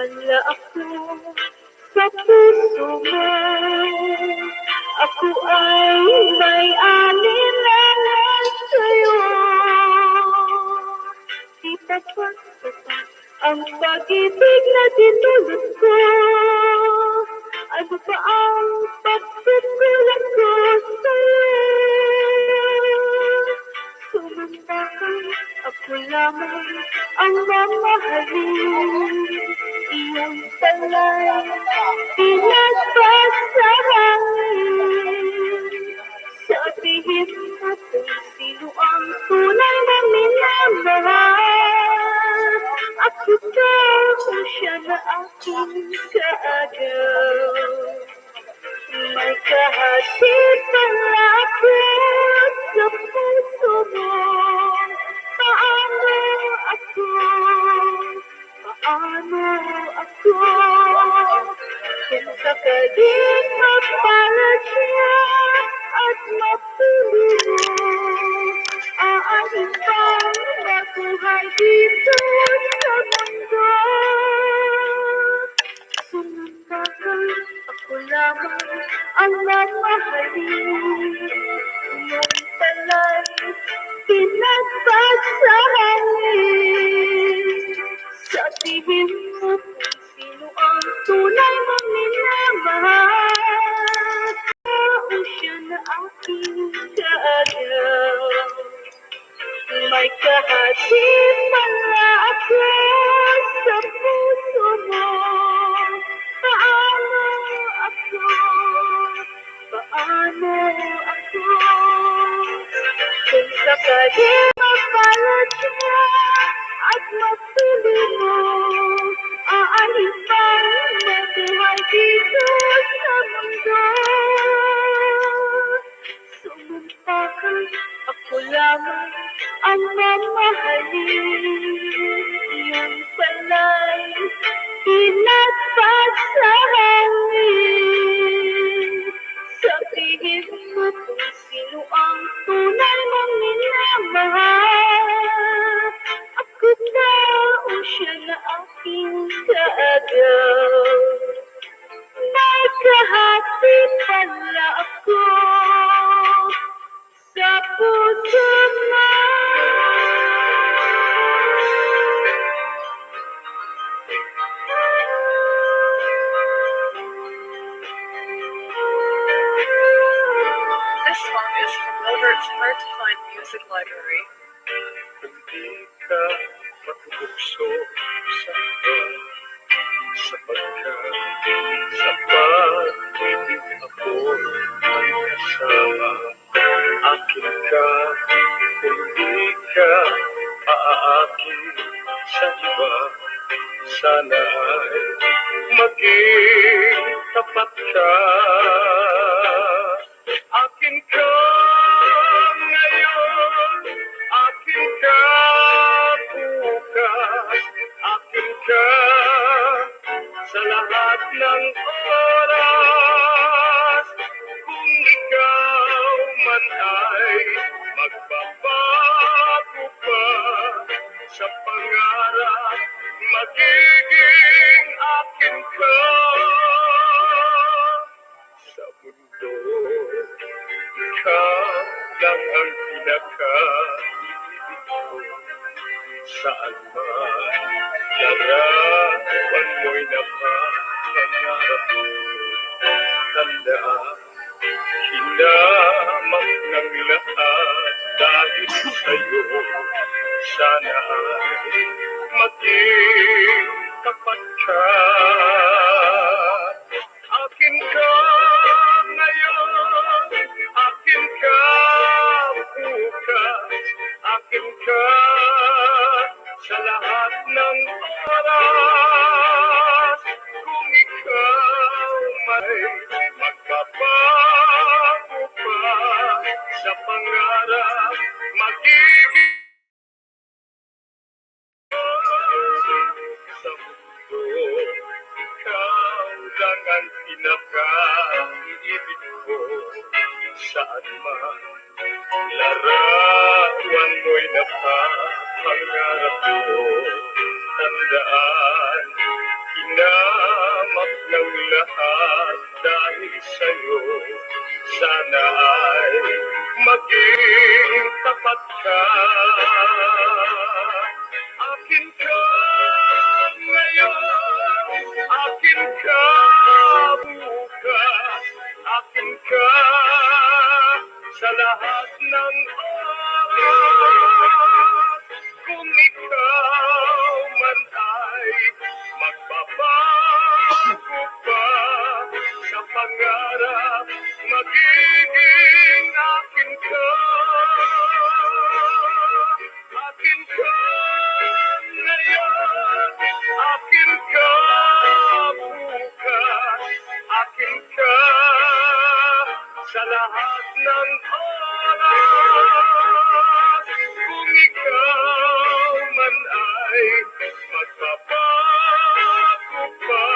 Wala ako sa puso mo, ako ay may alinlangan sa'yo. Di tapat ang pag-ibig na dinulot ko, ano pa ang pagkukulang ko sa'yo? Sumuntakan, ako lamang ang mamahalin, iyong pala'y pinagpas sa hangin. Sabihin mo kung sino ang tunay na minamahal, ako ba o siya na aking kaagaw? May kahati pala ako sa puso mo. Paano ako? Paano ako? Kung sakaling mapalad siya at mapili mo, aanin bang mabuhay dito sa mundo? Sumuntakan, ako lamang ang mamahalin, iyong pala'y pinagpas sa hangin. Sabihin mo kung sino ang tunay mong minamahal, o siya na aking kaagaw. May kahati pala ako sa puso mo. Paano ako? Paano ako? Kung sakaling mapalad siya at mapili mo, aanin bang mabuhay dito sa mundo? Sumuntakan, ako lamang ang mamahalin, iyong pala'y pinagpas sa hangin. Sabihin mo kung sino ang tunay mong minamahal, ako ba o siya na aking kaagaw? May kahati pala ako sa puso mo. This song is from Wilbert's Hard to Find Music Library. Kung di ka matubukso sa iba, sapagkat sa pag-ibig ako ay kasama. Akin ka, kung di ka aakin sa iba, sana ay maging tapat ka. Akin ka ngayon, akin ka bukas, akin ka sa lahat ng oras. Kung ikaw man ay magbabago pa sa pangarap, magiging akin ka. Sa mundo, ikaw lang ang pinaka-ibig ko. Saan man larawan mo'y napapangarap ko. Tandaan, hinamak ng lahat dahil sa'yo. Sana ay maging tapat ka. Akin ka ngayon, akin ka bukas, akin ka sa lahat ng oras. Kung ikaw may magbabago pa sa pangarap, magiging sa mundo, ikaw lang ang pinaka-iibig ko. Saan man larawan mo'y napapangarap ko. Tandaan, hinamak ng lahat dahil sa'yo. Sana ay maging tapat ka. Akin ka ngayon, akin ka bukas, akin ka sa lahat ng oras. Kung ikaw man ay magbabago pa sa pangarap, magiging akin ka. Akin ka ngayon, akin ka bukas, akin ka sa lahat ng oras. Kung ikaw man ay magbabago pa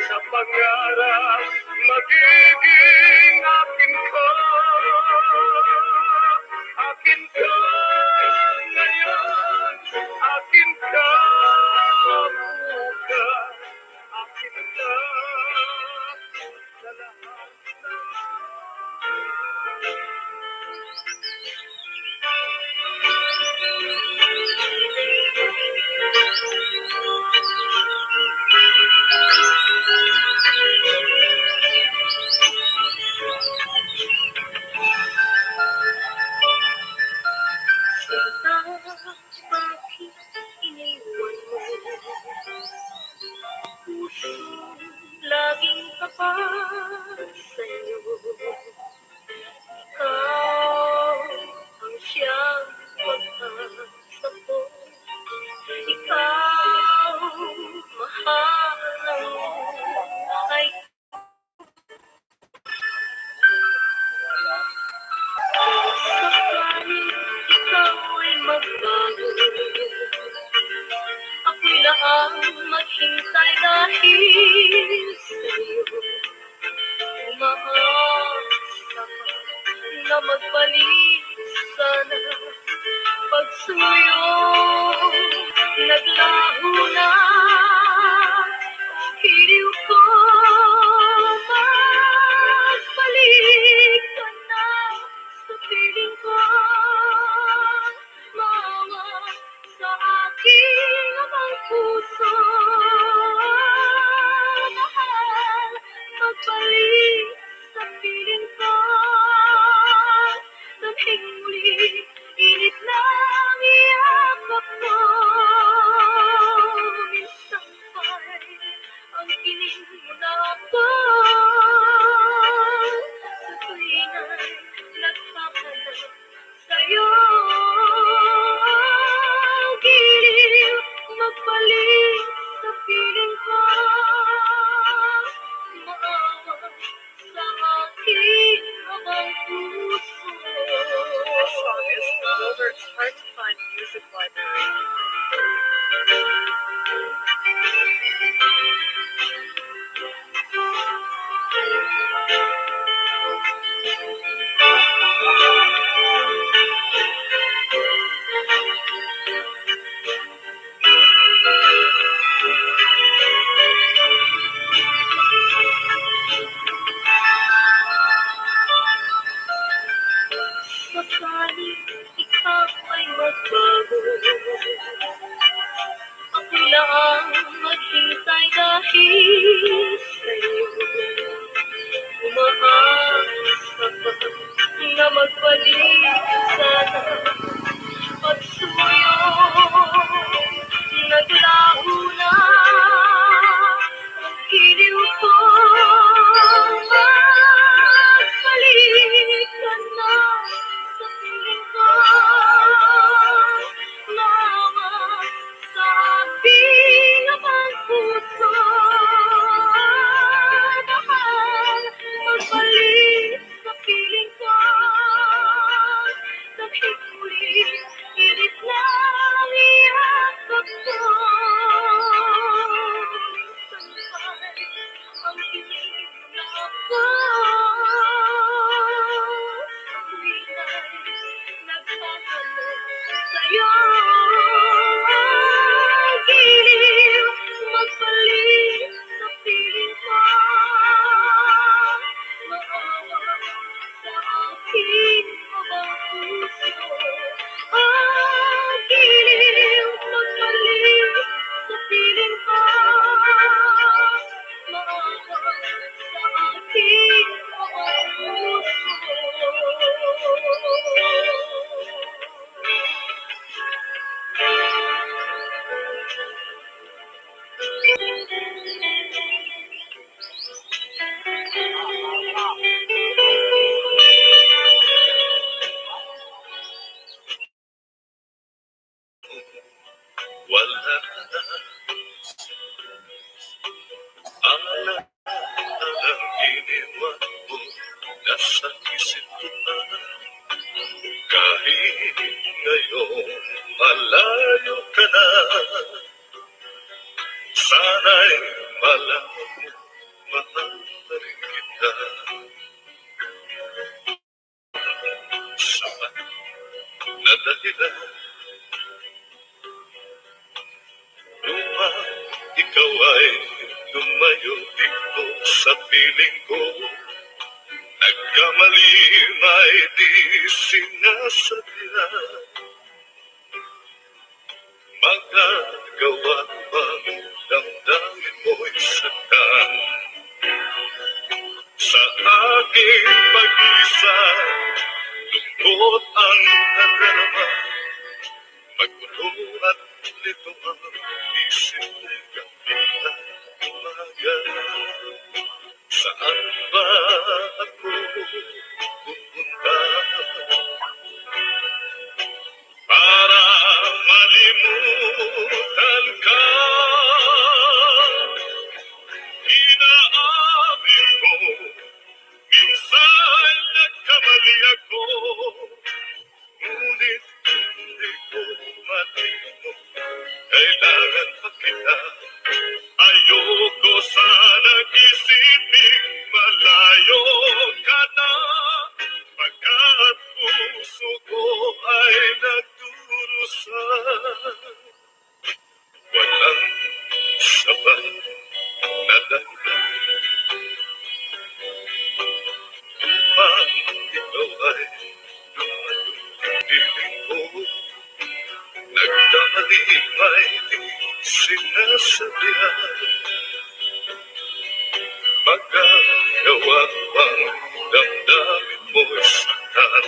sa pangarap, magiging akin ka. Akin ka ngayon, akin ka bukas, akin ka sa lahat ng Sinta, bakit iniwan mo? Puso, laging tapat sa'yo. Ikaw ang siyang pag-asa ko. Ikaw, mahal ng buhay ko. Sakaling ikaw ay magbago, ako'y lang maghintay dahil sa'yo. Umaasa na magbalik sana pagsuyo, naglaho na ang hiliw ko. Magbalik ka na sa piling ko, maawa sa aking amang puso. Mahal, magbalik sa piling ko, damhing muli, init lang iyakap mo. Minsan pa'y ang piling mo na ako, sa tuwing ay nagpapalag sa'yo. Giliw, magbalik sa piling ko, maawa sa aking amang puso. This song is from Wilbert's Hard to Find Music Library. Sakaling ikaw ay magbago, ako'y lang maghintay dahil sa'yo. Umaasa pa na magbalik sana pagsuyo, naglaho na ang hiliw ko. Magbalik ka na sa piling ko, maawa sa aking amang puso. Mahal, magbalik sa piling ko, damhing muli, init lang iyakap mo. Minsan pa'y ang piling mo na ako, tuwing ay nagpapalag sa'yo. Giliw, magbalik Alang iniwan mo, nasa isip ko na. Kahit ngayon malayo ka na, sana'y malaman mo, mahal na rin kita. Sapat na dahilan upang ikaw ay lumayo dito sa piling ko. Nagkamali may di sinasadya, magagawa bang damdamin mo'y saktan? Sa aking pag-isa, lungkot ang nadarama, magulong at lito ang isip kong gabi at umaga. Saan ba ako pupunta para malimutan ka? Inaamin ko, minsan nagkamali ako, ngunit hindi ko malimot. Kailangan pa kita. Ayoko sanang isipin malayo ka na, pagkat puso ko ay nagdurusa. Walang sapat na dahilan upang ikaw ay lumayo piling ko. Nagkamali may di sinasadya, magagawa bang damdamin mo'y saktan?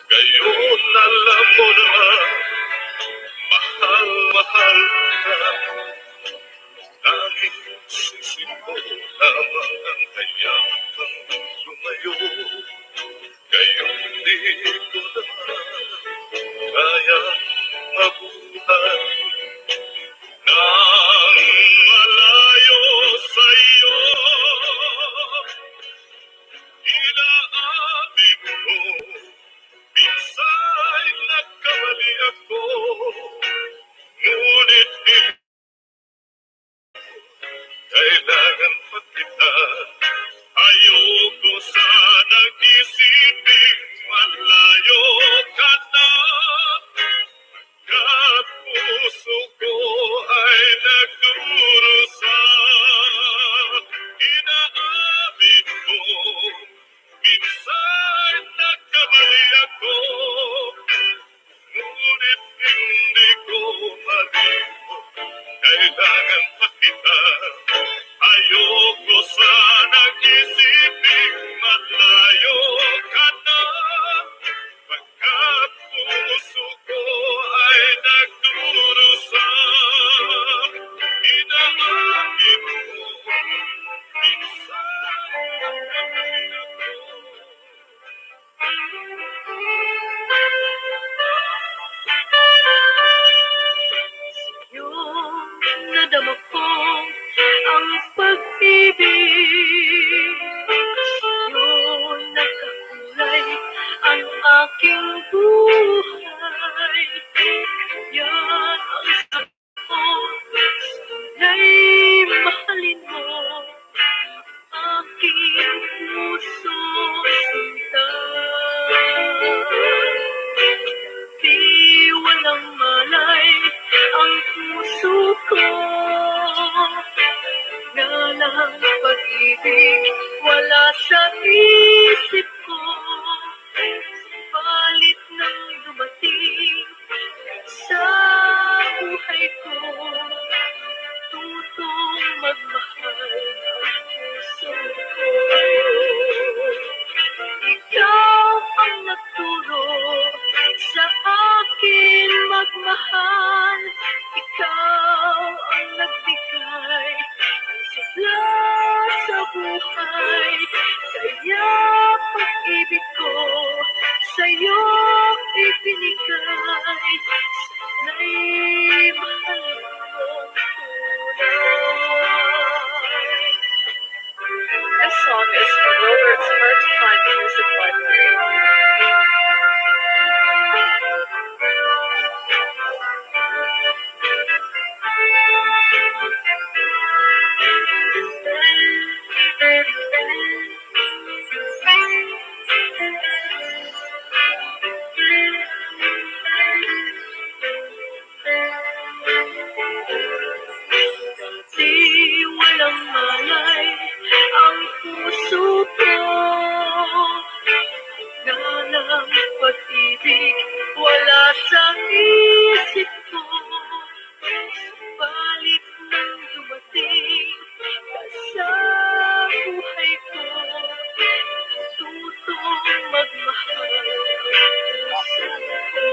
Ngayon alam mo na, mahal, mahal ka. Tanging sisip ko lamang ang hayaan kang lumayo. Ngayon di ko naman kaya mabuhay nang malayo sa'yo. Inaamin ko, minsan nagkamali ako, ngunit kailangan pa kita. Ayoko sanang isipin malayo ka na, pagkat puso ko ay nagdurusa. Inaamin ko, minsan nagkamali ako, ngunit hindi ko malimot. Kailangan pa kita. Ayoko sanang isipin malayo ka na, pagkat puso ko ay nagdurusa. Inaamin ko, minsan nagkamali ako. Yung nadama ko ang pag-ibig, yung nagkakulay ang aking buhay. Yan ang sabi ko, na'y mahalin mo aking puso sinta. Di walang malay ang puso ko na lang pag-ibig wala sa isip ko. Balit nang dumating sa buhay ko, tutong magmahal ang puso ko. Ikaw ang nagturo sa akin magmahal. Ikaw ang nagbigay ng sigla sa buhay. Kaya pag-ibig ko sa'yo ibinigay. Sana'y mahalin mong tunay. This song is from Robert's Hard to Find Music Library. Di walang malay ang puso ko na ng pag-ibig wala sa isip ko. Subalit nang dumating ka sa buhay ko, tutong magmahal puso ko.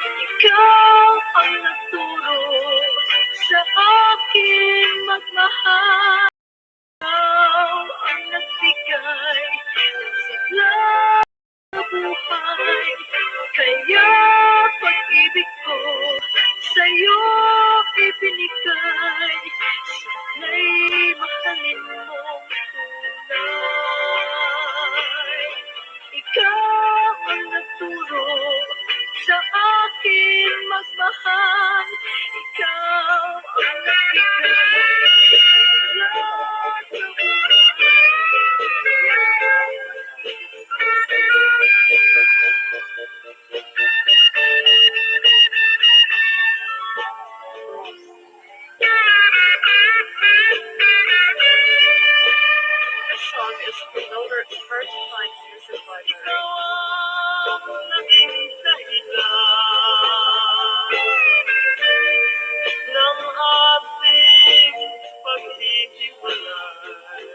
Ikaw ang nagturo sa akin magmahal. Ikaw ang nagbigay ng sigla sa buhay. Kaya pag-ibig ko sa'yo ibinigay. Sana'y mahalin mong tunay. Ikaw ang nagturo sa akin magmahal. Ikaw ang nagbigay mula sa This song is from Robert's Hard to Find Music Library. Ikaw ang naging dahilan ng ating paghihiwalay.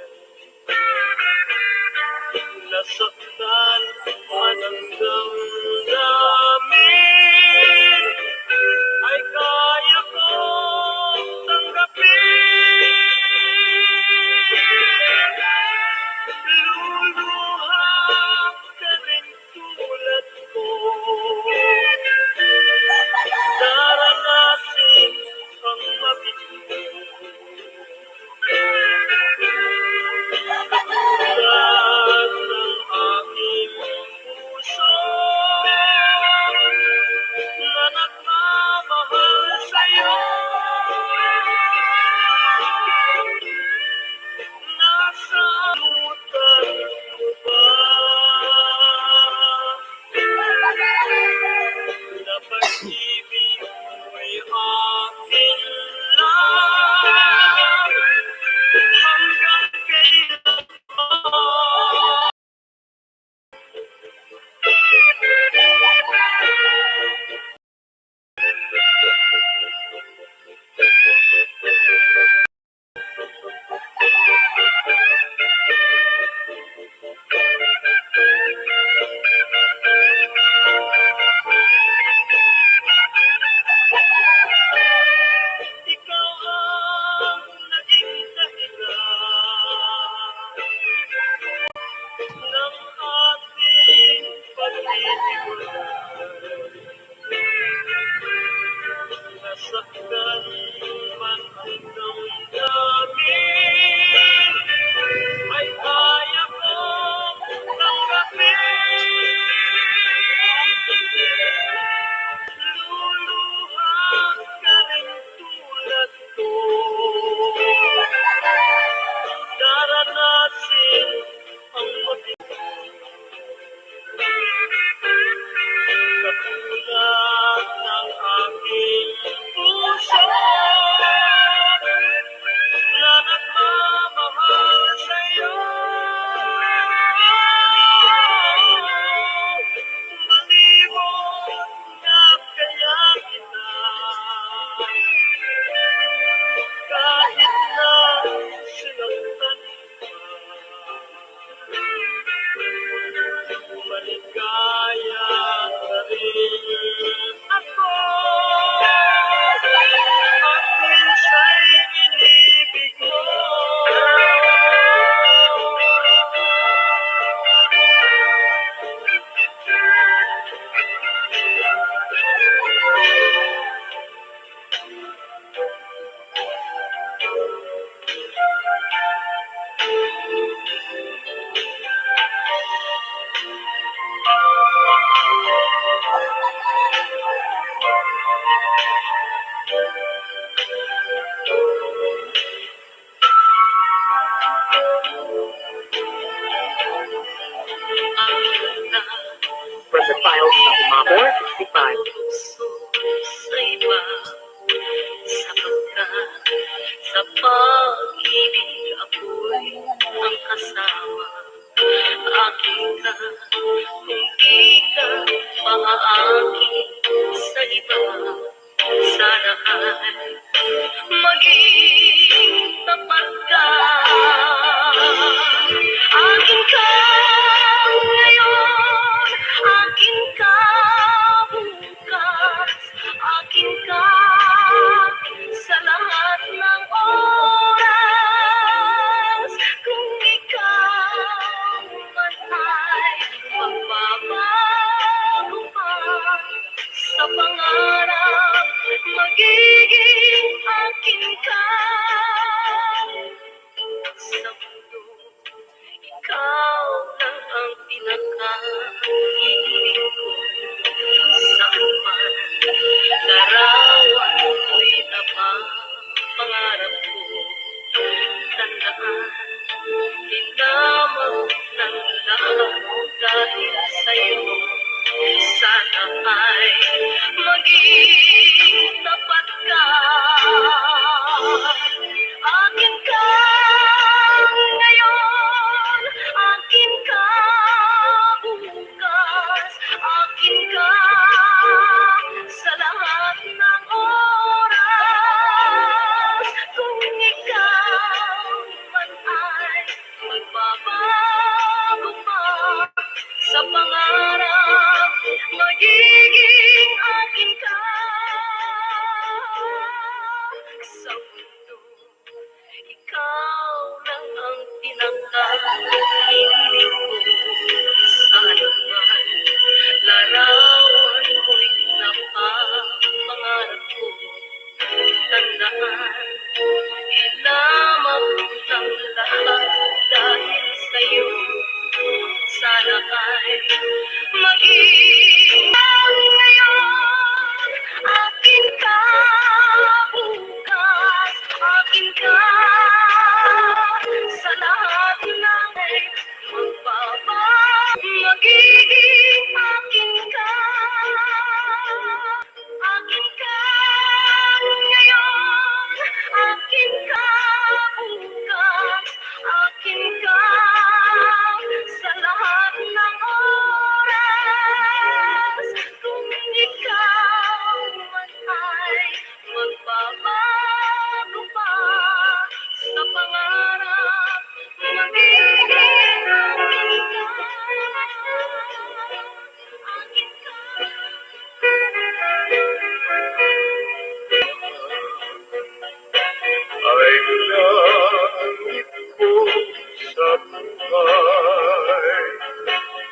Nasaktan man ang damdamin, ay kaya kong tanggapin. Luluha ka rin tulad ko, daranasin ang mabigo. Tulad ng aking puso na nagmamahal sa'yo. Nasa lutan mo ba na pag-ibig mo'y akin lang hanggang kailan ba? Ikaw ang naging dahilan ng ating paghihiwalay. Nasaktan man ang damdamin, ay kaya kong tanggapin. Luluha ka rin tulad ko, daranasin ang mabigo. Katulad ng aking puso na nagmamahal sa'yo. Malimot na kaya kita, kahit na sinaktan ka. Maligaya ka rin ako, at minsa'y inibig mo. maaaki sa iba. Sana ay maging tapat ka. Akin ka ngayon, akin ka bukas, akin ka sa lahat ng oras. Kung ikaw man ay magbabago pa sa pangarap, magiging akin ka sa mundo. Ikaw lang ang pinaka-iiling ko. Saan man larawan ko'y napapangarap ko. Tandaan, hinamang ng lahat dahil sa'yo. Sana ay maging tapat ka. Akin ka ngayon, akin ka bukas, akin ka sa lahat ng oras. Kung ikaw man ay magbabago pa sa pangarap, magiging akin ka sa mundo. Ikaw lang ang pinaka-iiling ko. Saan man larawan ko'y napapangarap ko. Tandaan, hinamang ng lahat dahil sa'yo. Sana ay maging ngayon, akin ka bukas, akin ka sa lahat ng magbabago. Magiging akin ka, akin ka ngayon, akin ka bukas, akin ka sa lahat ng oras. Kung ikaw man ay magbabago pa sa pangarap, magiging akin ka, akin ka. Ay langit ko sa buhay,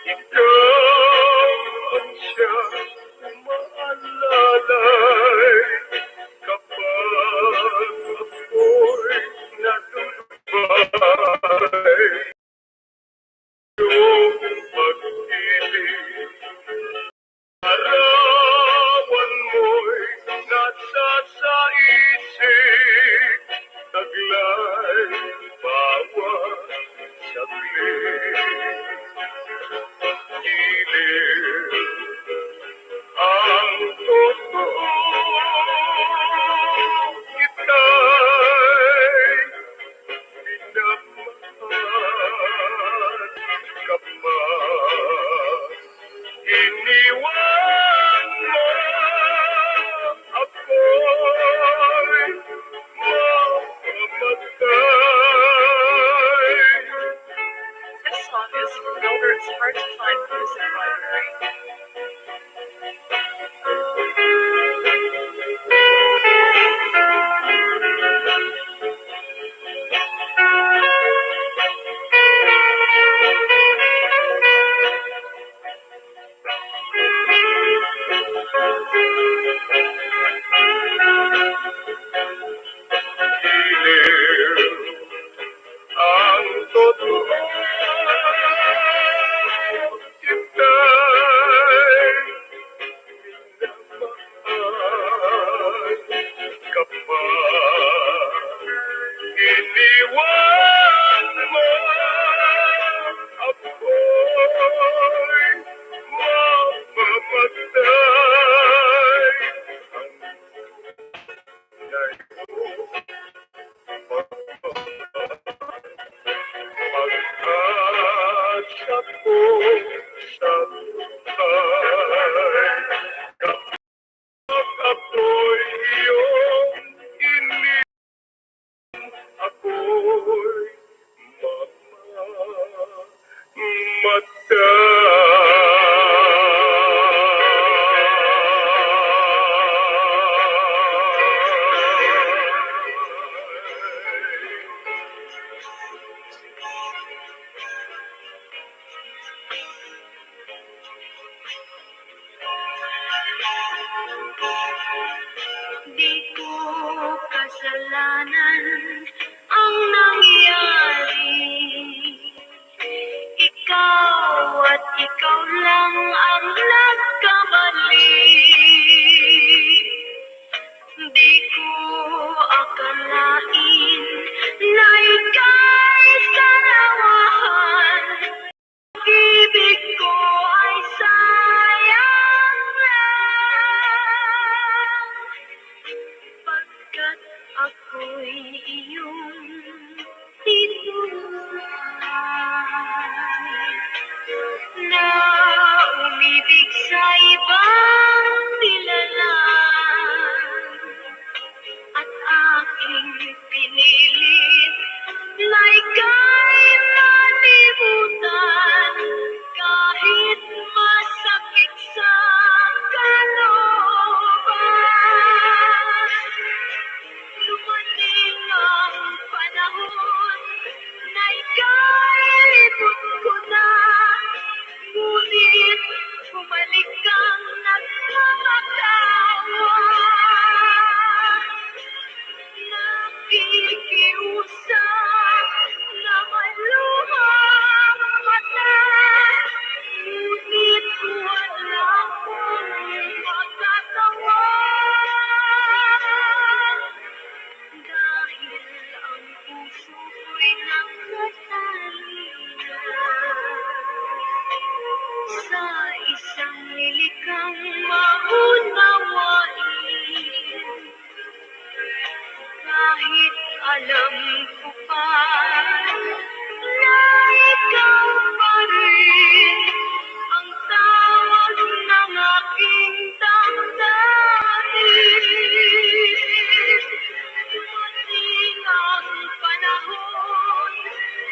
ikaw ang siyang umaalalay. Kapag ako'y natulubay, iyong pag-ibig, arawan mo'y nasa sa isip, taglay bawat saglit. Giliw ang totoo, kita'y minamahal. Kapag iniwan mo ako'y mamamatay. This song is from Gilbert's Hard to Find Music Library. Giliw ang totoo, kita'y Di ko kasalanan ang nangyari. Ikaw at ikaw lang ang nagkamali. Di ko akalain na ika'y sarawahan. Pag-ibig ko ay sayang lang, pagkat ako'y iyong tinuruan na umibig sa ibang nilalang, at aking pinilit na ika'y malimutan kahit masakit sa kalooban. Lumating ang panahon na ika'y libot ko na, ngunit bumalik kang nagmamatawa. Nakikiusap na maluhang mata, ngunit wala akong magagawa. Dahil ang puso ko'y nakatalina sa isang lilikang maunawain. Kahit alam ko pa na ikaw pa rin ang tawag ng aking damdamin. Dumating ang panahon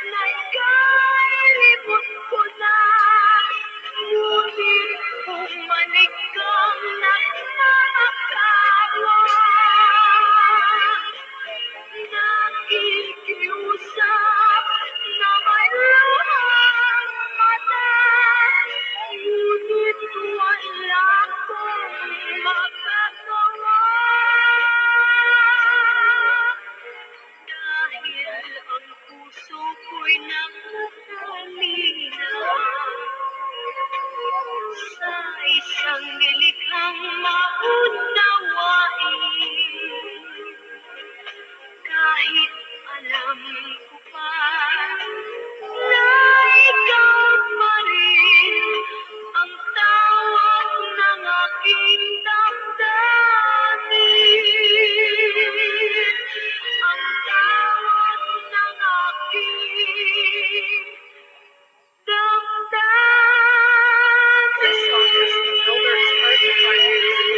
na ika'y libot ko na, ngunit bumalik kang nagmamakawa. Nakikiusap na maluhang mata, ngunit wala akong magagawa. Dahil ang puso ko'y nakakalina sa isang nilikhang maunawain. Kahit alam ko pa na ikaw pa rin ang tawag ng aking damdamin. Ang tawag ng aking damdamin. This song is Gilbert's Hard to Find Music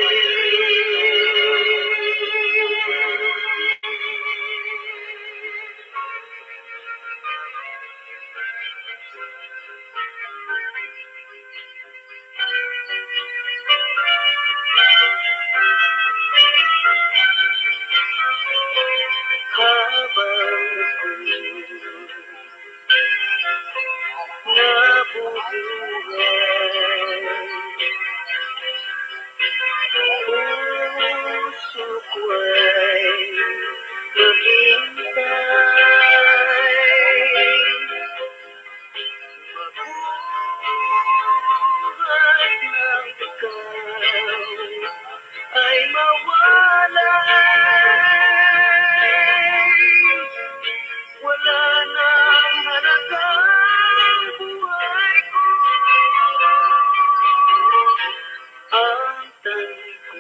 Ay mawalay, wala nang halagang buhay ko. Ang tangi ko,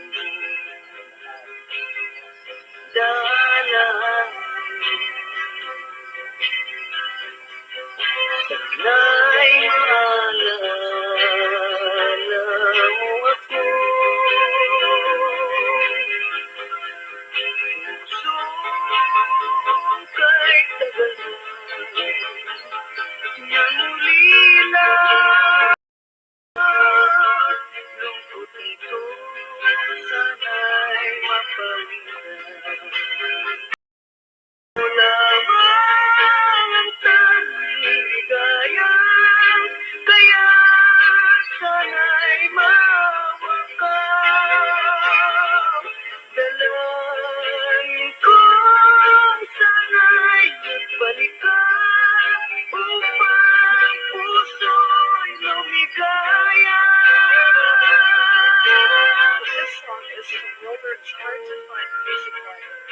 dalang sana'y maalala mo ako. mawakaw. Dalangin ko sana'y magbalik ka upang puso'y lumigaya. This song is from Robert's Hard to Find Music Library.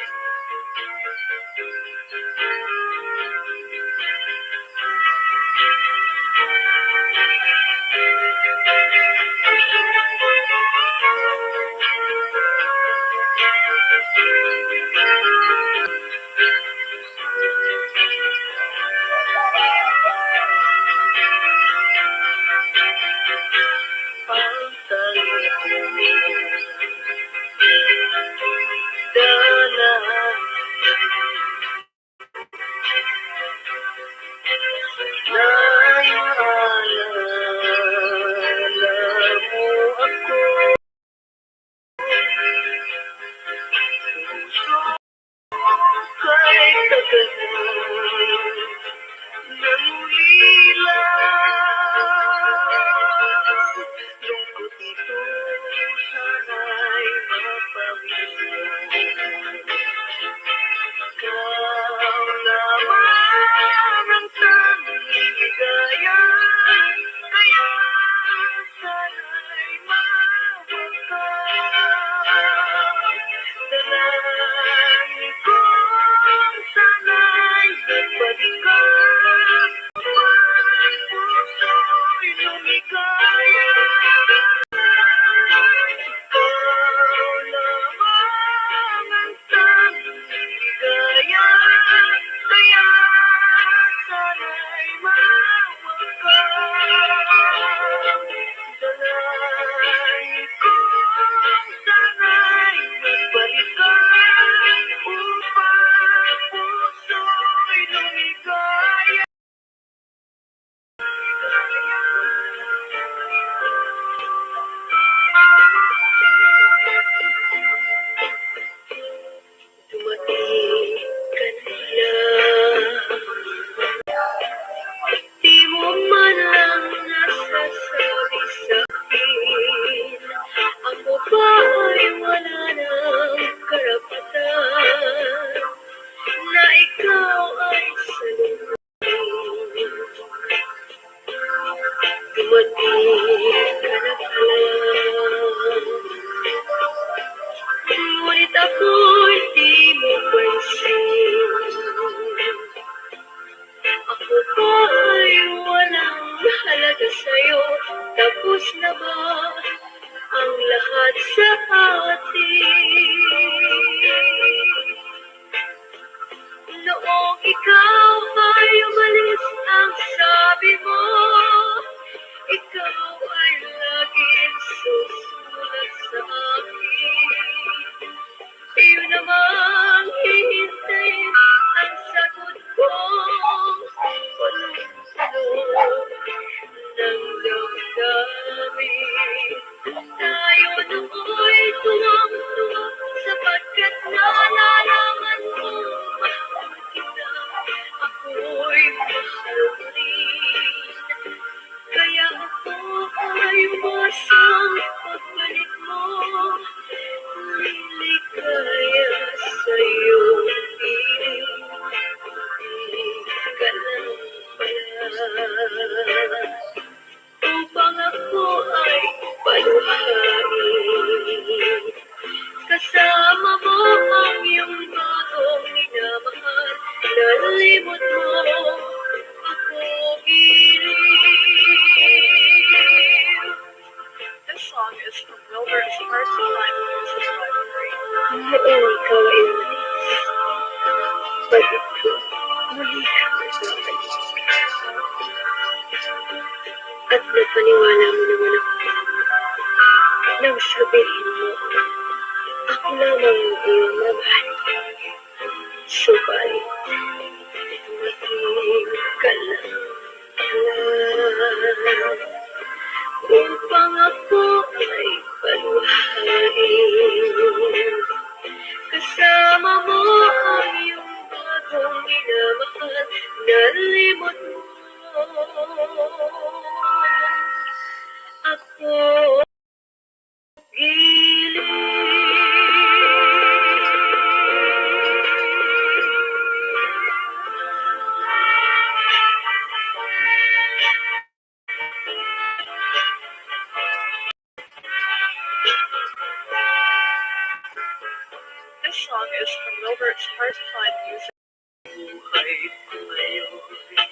Di mo man lang nasasabi sa'kin, ako ba ay wala ng karapatan na ikaw ay saluhin. Dumating ka na pala, ngunit ako'y di mo pansin. Ako ba ay walang halaga sa'yo? Tapos na ba ang lahat sa atin? Noong ikaw ay umalis, ang sabi mo, ikaw ay laging susulat sa akin. Iyon namang hihintayin ang sagot ko. Punong-puno ng damdamin. Tayo na'y tuwang-tuwa sapagkat nalalaman mo mahal kita. Ako'y mahal mo rin. Kaya ako ay umasang pagbalik mo. Liligaya sa'yo piling. Ka lang pala upang ako ay paluhain. Kasama mo ang iyong bagong minamahal. Nalimot mo ako giliw. This song is from Robert's Hard to Find Music Library. Noong ikaw ay umalis, balik ko, muli ka sa akin. At napaniwala mo naman ako nang sabihin mo, ako lamang ang iyong mahal. Subalit, dumating ka lang upang ako ay paluhain. Kasama mo ang iyong bagong minamahal. Nalimot mo ako. song is from Over It's Hard to Find Music. Buhay ko ngayon'y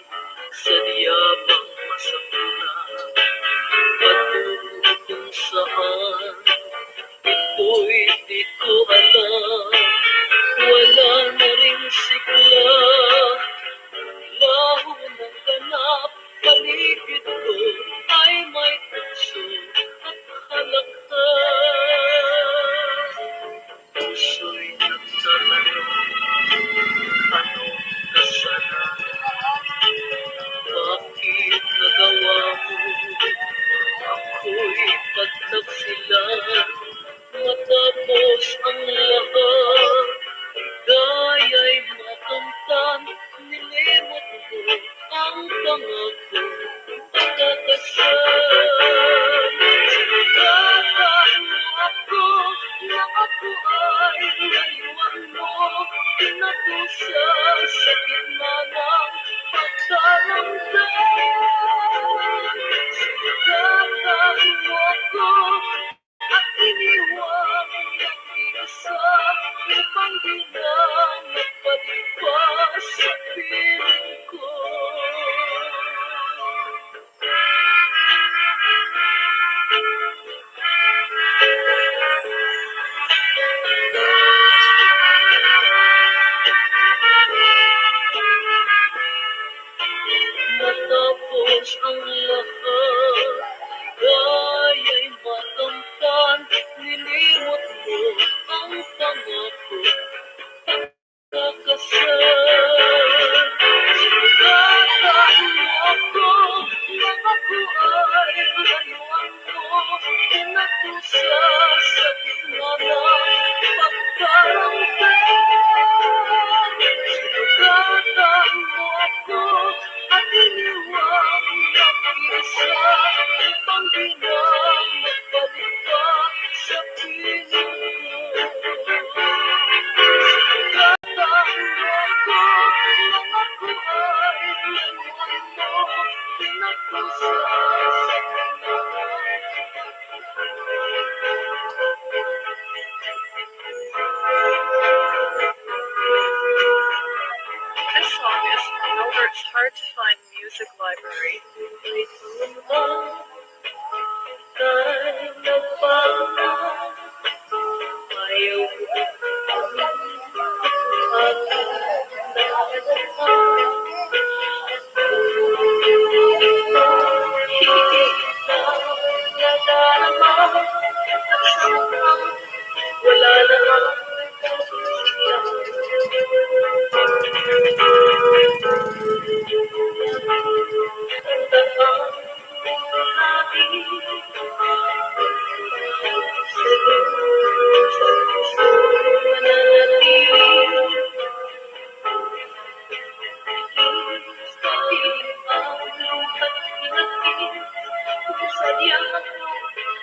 sadya bang masama patungo kung saan ito'y di ko alam. Wala na ring sigla, laho ng ganap, paligid ko ay may tukso at halakhan. Puso'y nagtatanong, anong kasalanan? Bakit nagawa mo ako'y pagtaksilan? Matapos ang lahat, gaya'y makamtan, nilimot mo ang pangako, pagkakasal. Sinagatan mo ako na ako ay layuan mo, pinatusa sa gitna ng pagkaramdam. Sinagatan mo ako at iniwan ang isa upang di na magpalipas sa piling ko. Matapos ang lahat, gaya'y makamtan, nilimot mo ang pangako, pagkakasal. Sinagatan mo ako nang ako ay layuan mo, pinatusa sa gitna ng pagkaramdam. Sinagatan mo ako at iniwan ang isa upang di na magbalik sa piling ko. Sinagatan mo ako nang ako ay layuan mo, pinatusa sa gitna This song is from Over It's Hard to Find Music library. Wala namang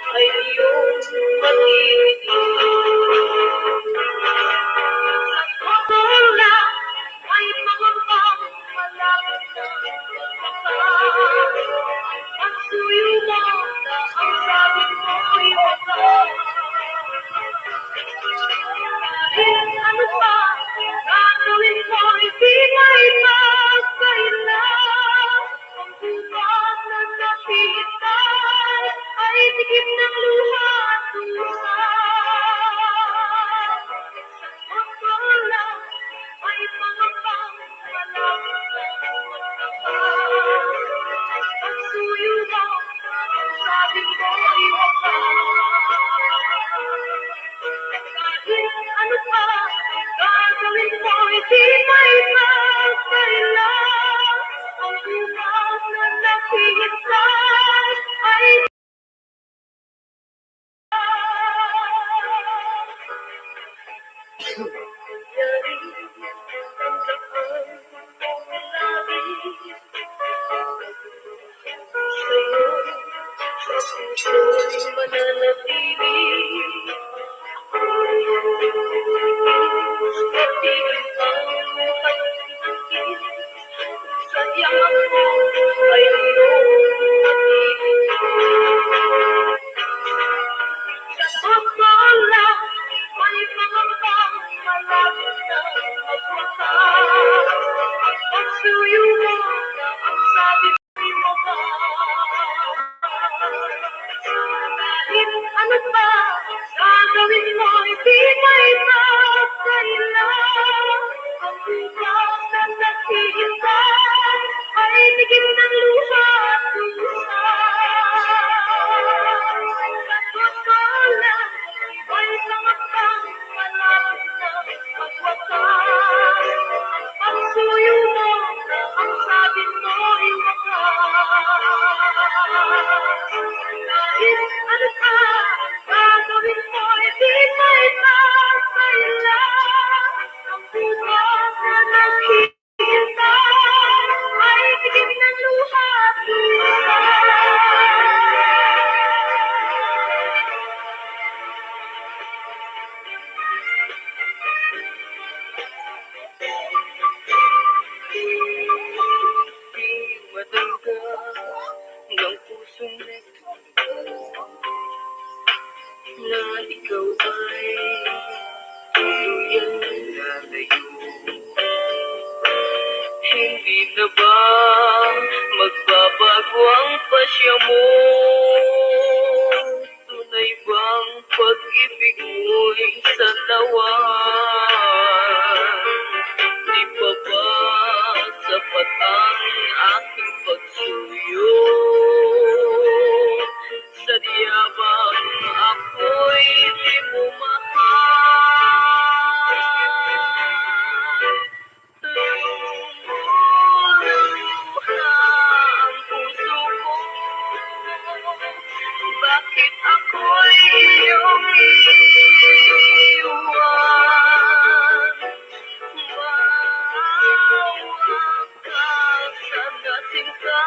ay iyong pag-ibig. Sa totoo lang, ay pangambang malapit na magmahal. Ang suyo mo na ang sabi mo'y wakas. Kahit ano pa gagawin mo'y di may magkailan. Ang bukas na nakitay ay tigip ng luha at dusa. Sa totoo lang, ay pangambang malapit na magmahal. Ang suyo mo, ang sabi mo'y wakas. Kahit ano pa gagawin mo'y di may magkailan. Ang bukas na nakihintay ay yari ang daan mong lagi sa'yo, sa puso'y mananatili. Pag-ibig ang pag-ibig, sadyang ako ay iyong pag-ibig. Sa totoo lang, may pangambang malapit Ano ba gagawin mo'y di may magkailan? Ang bukas na naghihintay ay tigim ng luha at lusa. Sa totoo lang, iba'y samakang malapit na magwakas. Ang pagsuyo mo, ang sabi mo'y wakas. Kahit ano pa gagawin mo'y di may magkailan. Ang bukas na naghihintay ay tigim ng luha at lusa. Di madangga ng pusong nito na ikaw ay tuluyan lalayo. Hindi na ba magbabago ang pasya mo? Tunay bang pag-ibig mo'y salawan? Di pa ba sapat ang aking pagsuyo? Sadya bang ako'y di mo mahal? Lumuluha ang puso ko. Bakit ako'y iyong iiwan? Mawag ka sa nasinta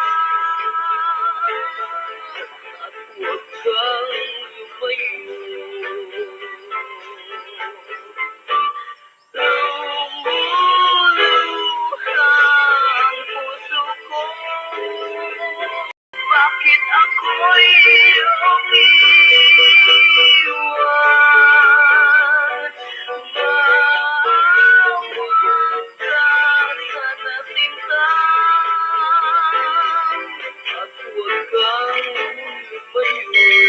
at huwag kang lumayo. Lumuluha ang puso ko. Bakit ako'y iyong iiwan? Mawag ka sa nasinta at huwag kang lumayo.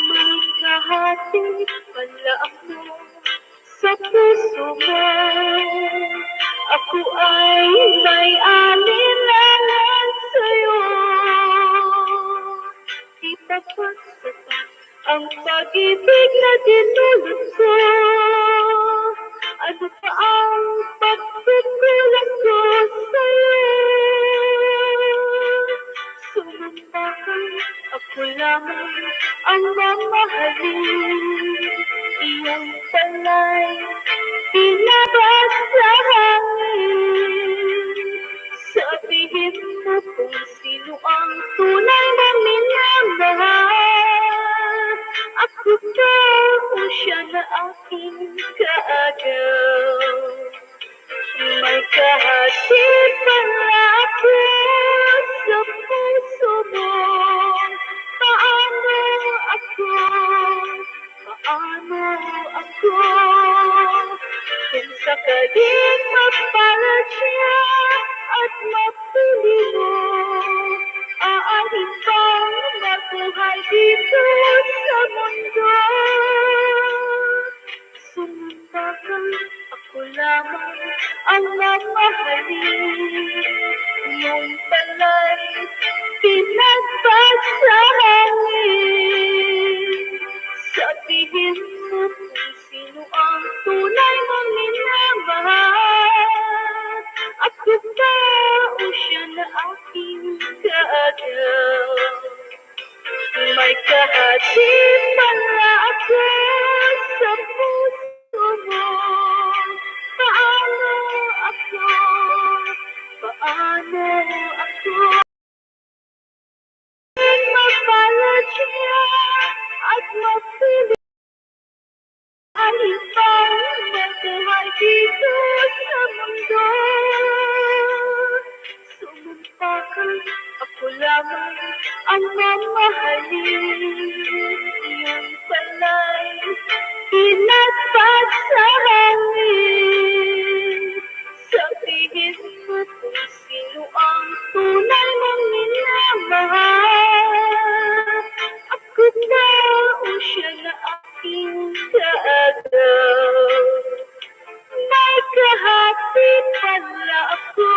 Magkahati pala ako sa puso mo. Ako ay may alinlangan sa'yo. Di pa ba sapat ang pag-ibig na dinulot ko? Ano pa ang pagkukulang ko sa'yo? Sumamba ka, ako lamang ang mamahalin. Iyong pala'y pinabas sa hangin. Sabihin mo kung sino ang tunay na minamahal. Ako ba o siya na aking kaagaw? May kahati pala ako sa puso mo. Paano ako? Paano ako? Kung sakaling mapalad siya at mapili mo, aahin bang mabuhay dito sa mundo? Sumamba ka, ako lamang ang mamahalin. Yung pala'y pinagpasahangin. Sabihin mo kung sino ang tunay mong minamahal. Ako ba o siya na aking kaagaw? May kahati pala ako sa puso ibang mabuhay dito sa mundo. Sumumpa ka, ako lamang ang mamahalin. Iyong pala'y pinagpag sa hangin. Sabihin mo kung sino ang tunay mong minamahal. Ako ba o siya na aking kaagaw? May kahati pala ako.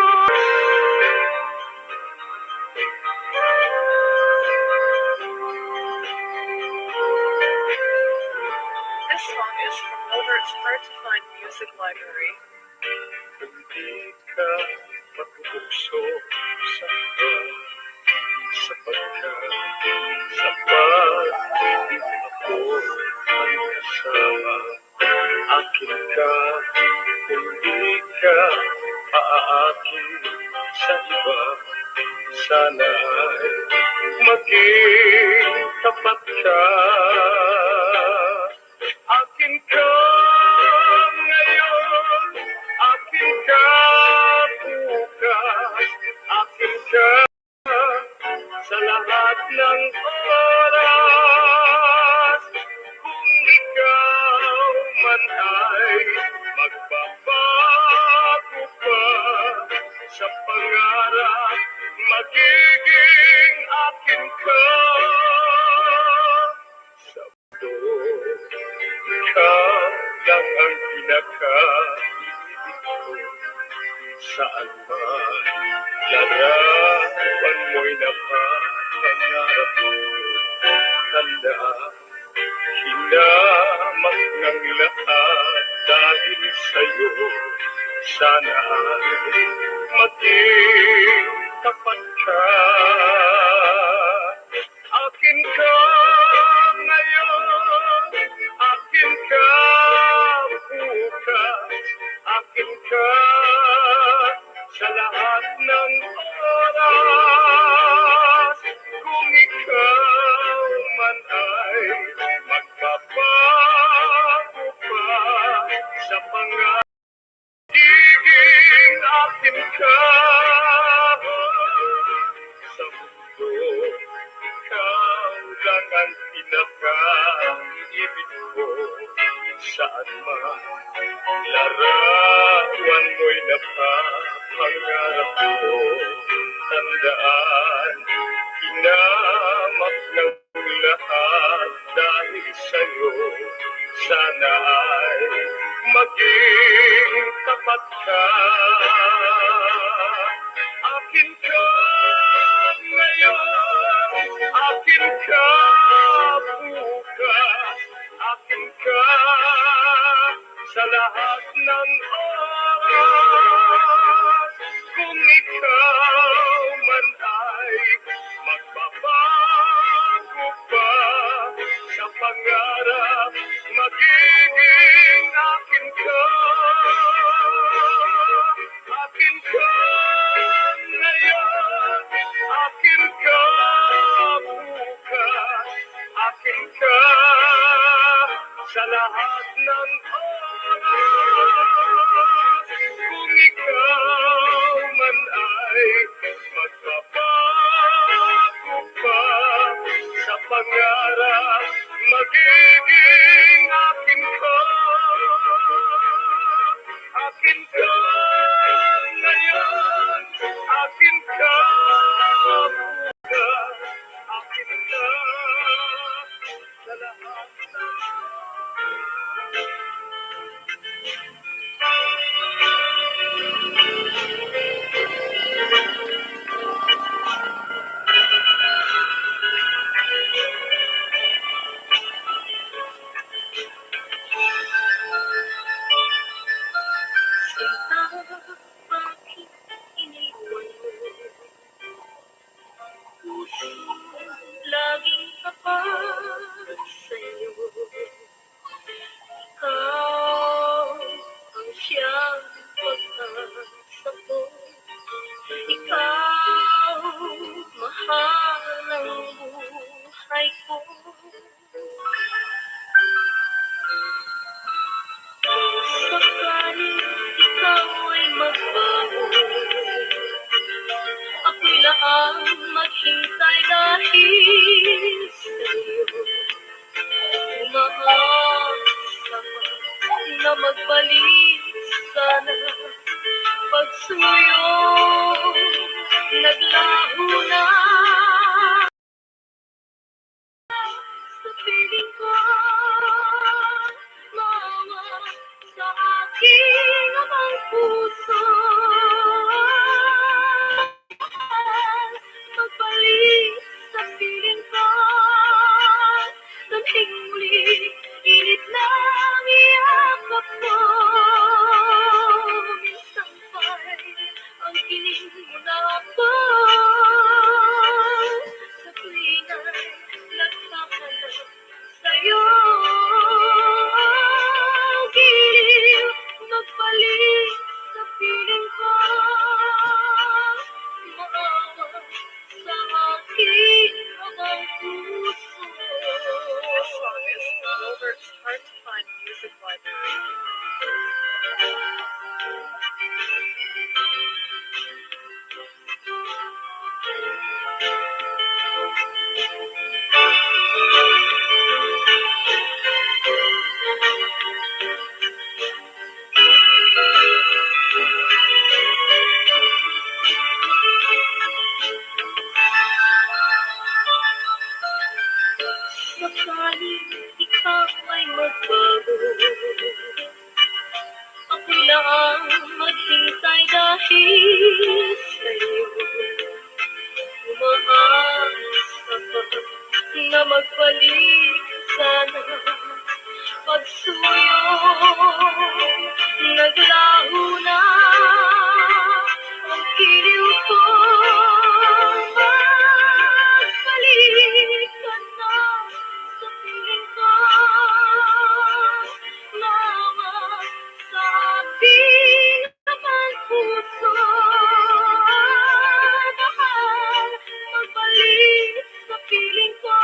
This song is from Milbert's Hard to Find Music Library. Hindi ka magpuso sa iba, sapagkat sa pag-ibig ako ang kasama. Akin ka, hindi ka aakin sa iba. Sana ay maging tapat ka. Akin ka ngayon, akin ka bukas, akin ka sa lahat ng oras. Kung ikaw man ay magbabago pa sa pangarap, magiging akin ka. Sa mundo, ikaw lang ang pinaka-ibig ko. Saan man larawan mo'y napapangarap ko. Tandaan, hinamak ng lahat dahil sa'yo. Sana ay maging tapat ka. Akin ka ngayon, akin ka bukas, akin ka sa lahat ng oras. Kung ikaw man ay magbabago pa sa pangarap, magiging akin ka. Sa mundo, ikaw lang ang pinaka-ibig ko. Saan man larawan mo'y napapangarap ko. Tandaan, hinamak ng lahat dahil sa'yo. Sana ay maging tapat ka. Akin ka ngayon, akin ka bukas, akin ka sa lahat ng oras. Kung ikaw man ay magbabago pa sa pangarap, magiging akin ka. Akin ka ngayon, akin ka bukas, akin ka sa lahat ng oras. Kung ikaw man ay magbabago pa sa pangarap, magiging akin ka. Akin ka ngayon, akin ka bukas, akin ka sa lahat ng Sakaling ikaw ay magbago, ako'y laang maghintay dahil sa'yo. Umaasa na magbalik sana pagsuyo, naglaho na sa piling ko, mama, sa aking amang puso. Magbalik sa piling ko, damhing muli, init ng iyakap mo. Minsan pa'y ang kinig mo na ako, sa tuwing ay naghahanap sa'yo. Giliw, magbalik sa piling ko, maawa sa aking amang puso. This song is Robert's Hard to Find Music Library. Sakaling ikaw ay magbago, ako'y laang maghintay dahil sa'yo. Umaasa pa na magbalik sana pagsuyo, naglaho na ang giliw ko. Magbalik ka na sa piling ko, mama, sa aking amang puso. Mahal, magbalik sa piling ko,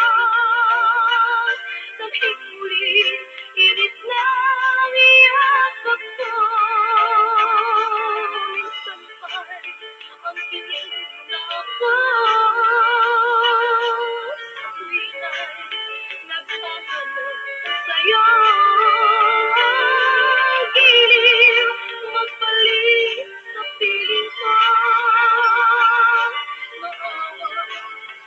damhing muli, init ng iyakap mo. Minsan pa'y ang tingin mo na ako, sa tuwing ay naghahanap sa'yo. Giliw, magbalik sa piling ko, maawa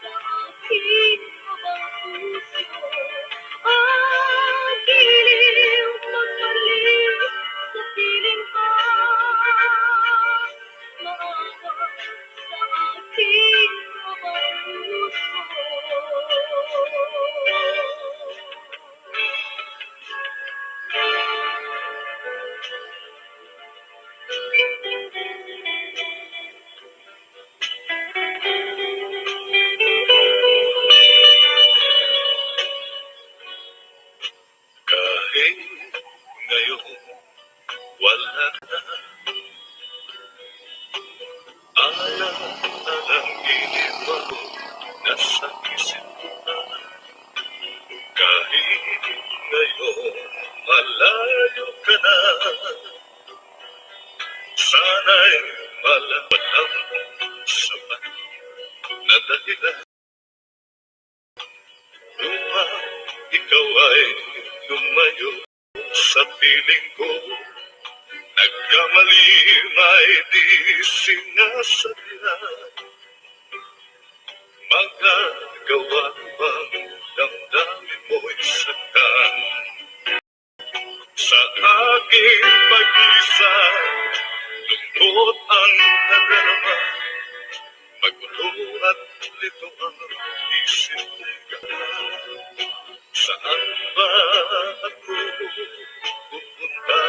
sa aking amang puso. Giliw, magbalik sa piling ko, maawa sa aking amang puso. Kahit ngayon wala na, alang-alang iniwan mo nasa isip ko na. Kahit ngayon malayo ka na, sana'y malaman ang sapat na dahilan upang ikaw ay lumayo sa piling ko. Nagkamali may di sinasadya, magagawa bang damdamin mo'y saktan? Sa aking pag-isa, lungkot ang nadarama, magulo at lito ang isip ka. Saan ba ako pupunta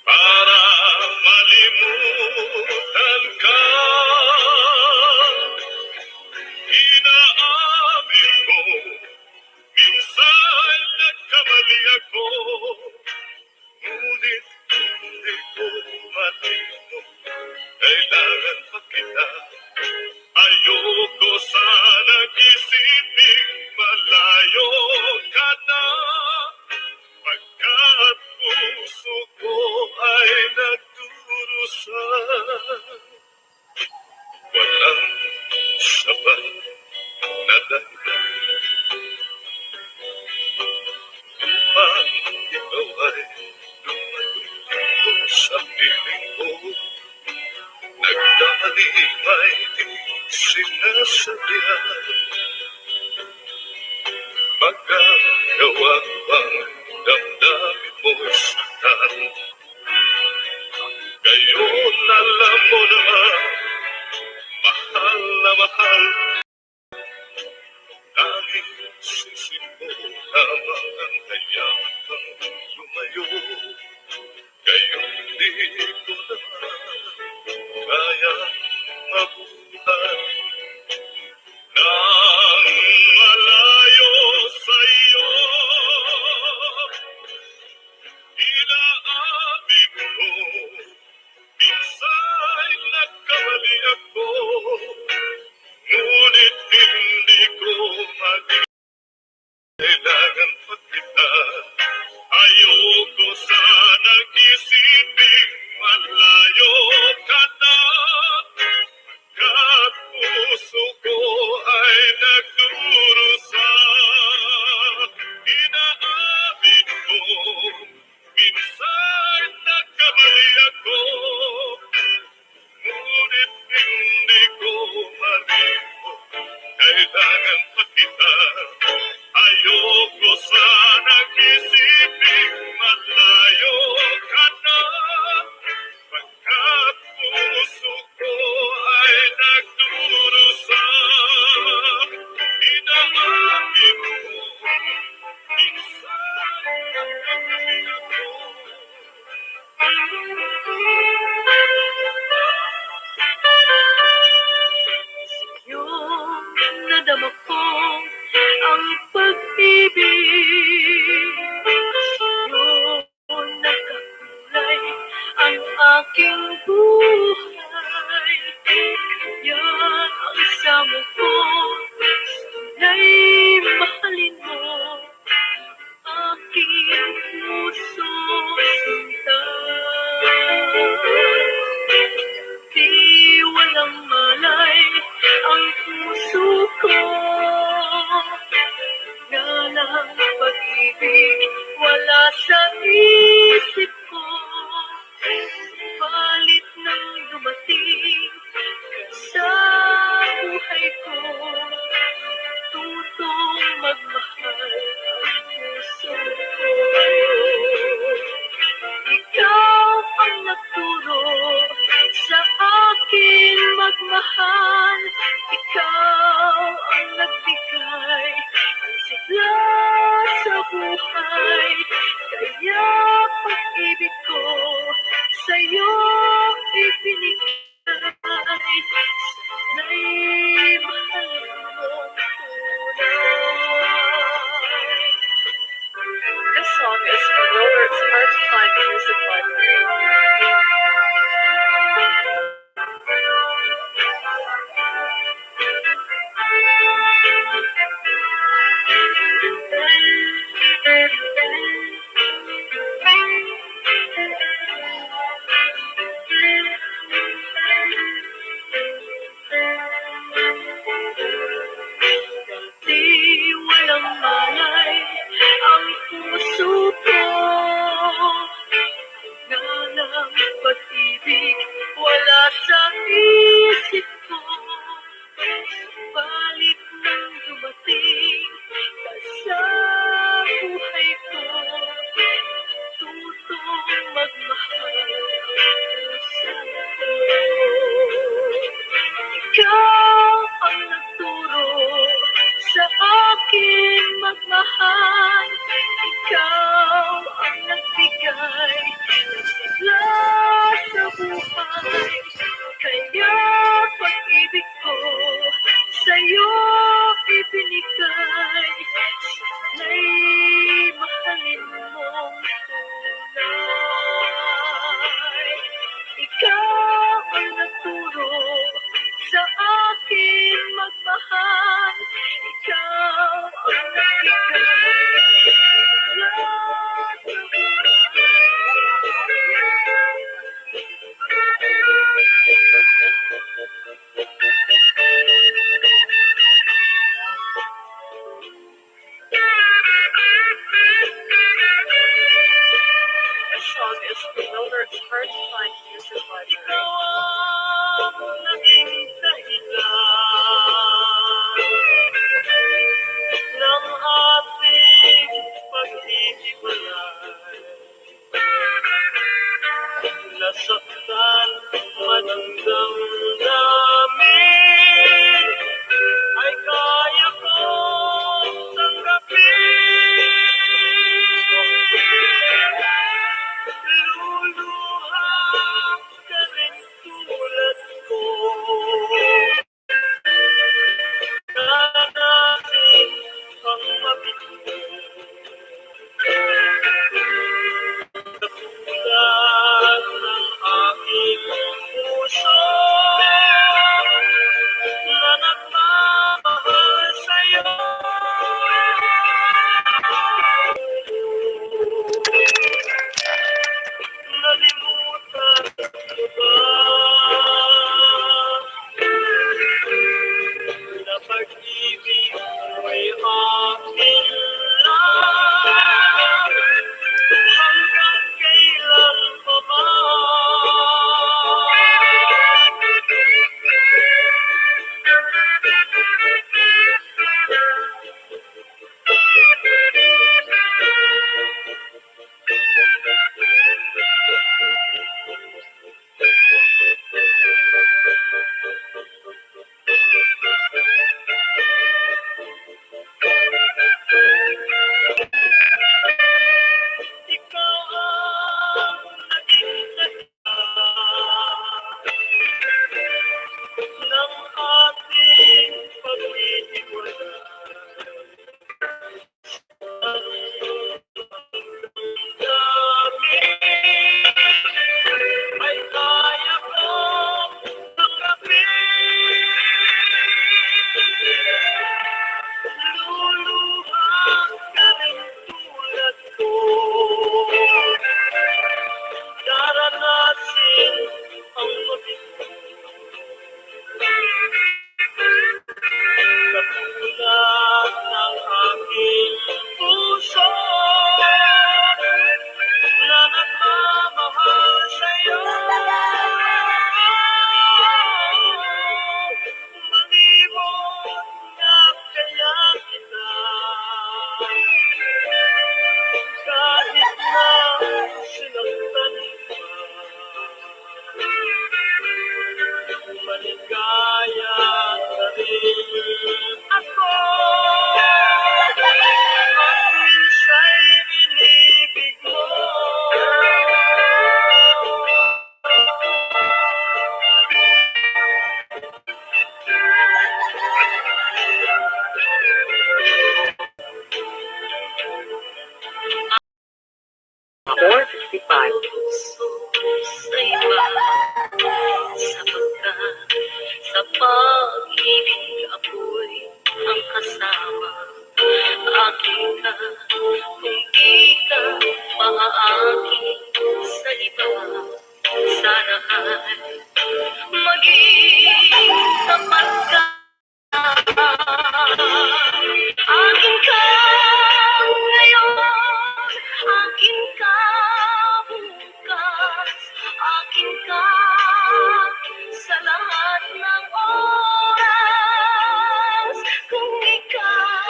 para malimutan ka? Inaamin ko, minsan nagkamali ako, ngunit hindi ko matino, kailangan pa kita. Ayoko sanang isipin malayo ka na, Walang sapat na dahilan upang ikaw ay lumayo sa piling ko. Nagdalibay di sinasadya, magagawa bang damdamin mo saktan? Ngayon alam mo na mahal na mahal, tanging sisi mo lamang ang hayaan kang lumayo. Ngayon di ko na kaya mabuhay nang malayo sa'yo. Inaamin ko, minsan nagkamali ako, ngunit hindi ko kailangan pa kita. Ayoko sanang isiping malayo ka na, pagkat puso ko ay nagdurusa. Inaamin ko, minsan nagkamali ako, ngunit hindi ko marinig. Kailangan pa kita. Ayoko sanang isiping malayo ka na, pagkat puso ko ay nagdurusa. Inaamin ko, minsan nagkamali ako. Yung nadama ko ang pag-ibig, yung nagkakulay ang aking buhay. Yan ang sama ko, na'y mahalin mo aking puso sinta. Di walang malay ang puso ko, ngalang pag-ibig wala sa isip ko. Balit nang dumating ka sa buhay ko, tutong magmahal ang puso ko. Ikaw ang nagturo sa akin magmahal, ikaw ang nagbigay ng sigla sa buhay. Kaya pag-ibig ko sa'yo ibinigay, sana'y mahalin mo tunay. This song is from Robert's Hard to Find Music Library. Di walang malay ang puso ko, ngalang pag-ibig wala sa isip ko. Balit nang dumating ka sa buhay ko, tutong magmahal ang puso ko. Ikaw ang nagturo sa akin magmahal, ikaw ang nagbigay ng sigla sa buhay. Kaya pag-ibig ko sa'yo ibinigay, sana'y mahalin mong tunay. Ikaw ang nagturo sa akin magmahal, ikaw ang nagbigay ng sigla sa buhay. song is familiar. It's hard to find music library. Ikaw ang naging dahilan ng ating paghihiwalay. Nasaktan man ang damdamin, ay kaya kong tanggapin. Luluha ka rin tulad ko. Darating ang mabigo. Katulad ng aking puso na nagmamahal sa'yo. Nalimutan mo ba na pag-ibig mo'y aking lang hanggang kailan pa ba? Ikaw ang naging dahilan ng ating paghihiwalay. Ay kaya kong tanggapin. Luluha ka rin tulad ko. Daranasin ang mabigo. Katulad ng aking puso na nagmamahal sa'yo. Malimot na kaya kita kahit na sinaktan ka. Maligaya ka rin ako at minsa'y inibig mo. Puso sa iba, sapagkat sa pag-ibig ako'y ang kasama. Akin ka, kung di ka maaakit sa iba, sana ay maging tapat ka. Akin ka ngayon, akin ka bukas, akin ka sa lahat ng oras. Kung ikaw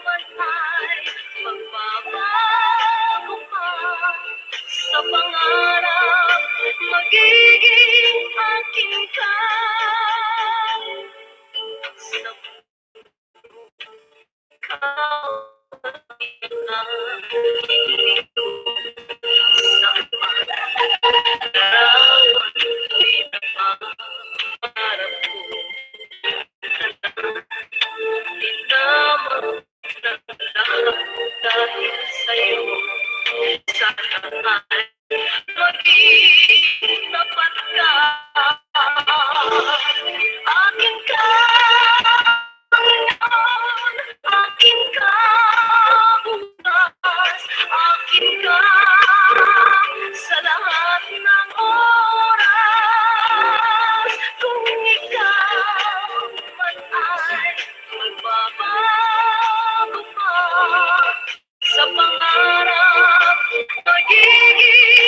man ay magbabago pa sa pangarap, magiging akin ka. Sa ikaw dahil sa'yo, sana maging tapat ka. Akin ka ngayon, akin ka bukas, akin ka sa lahat ng oras. Kung ikaw man ay magbabago pa sa pangarap, magiging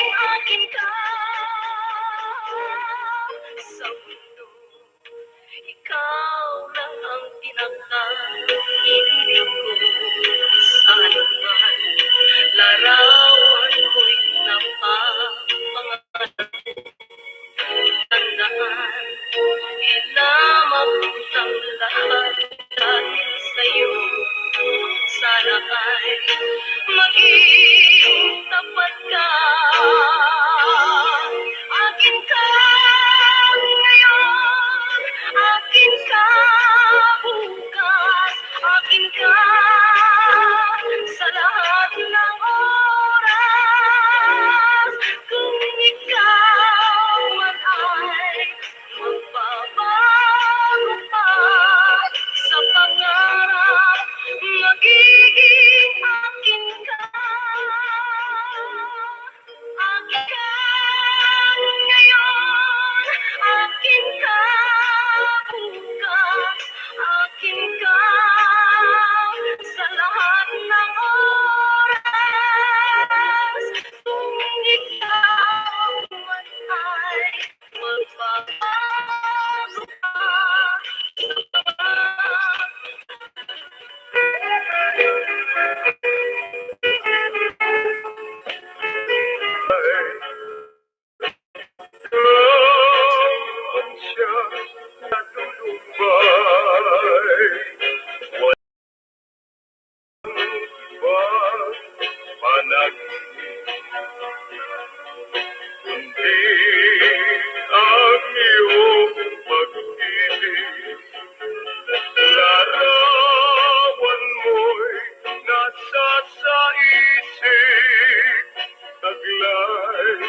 taglay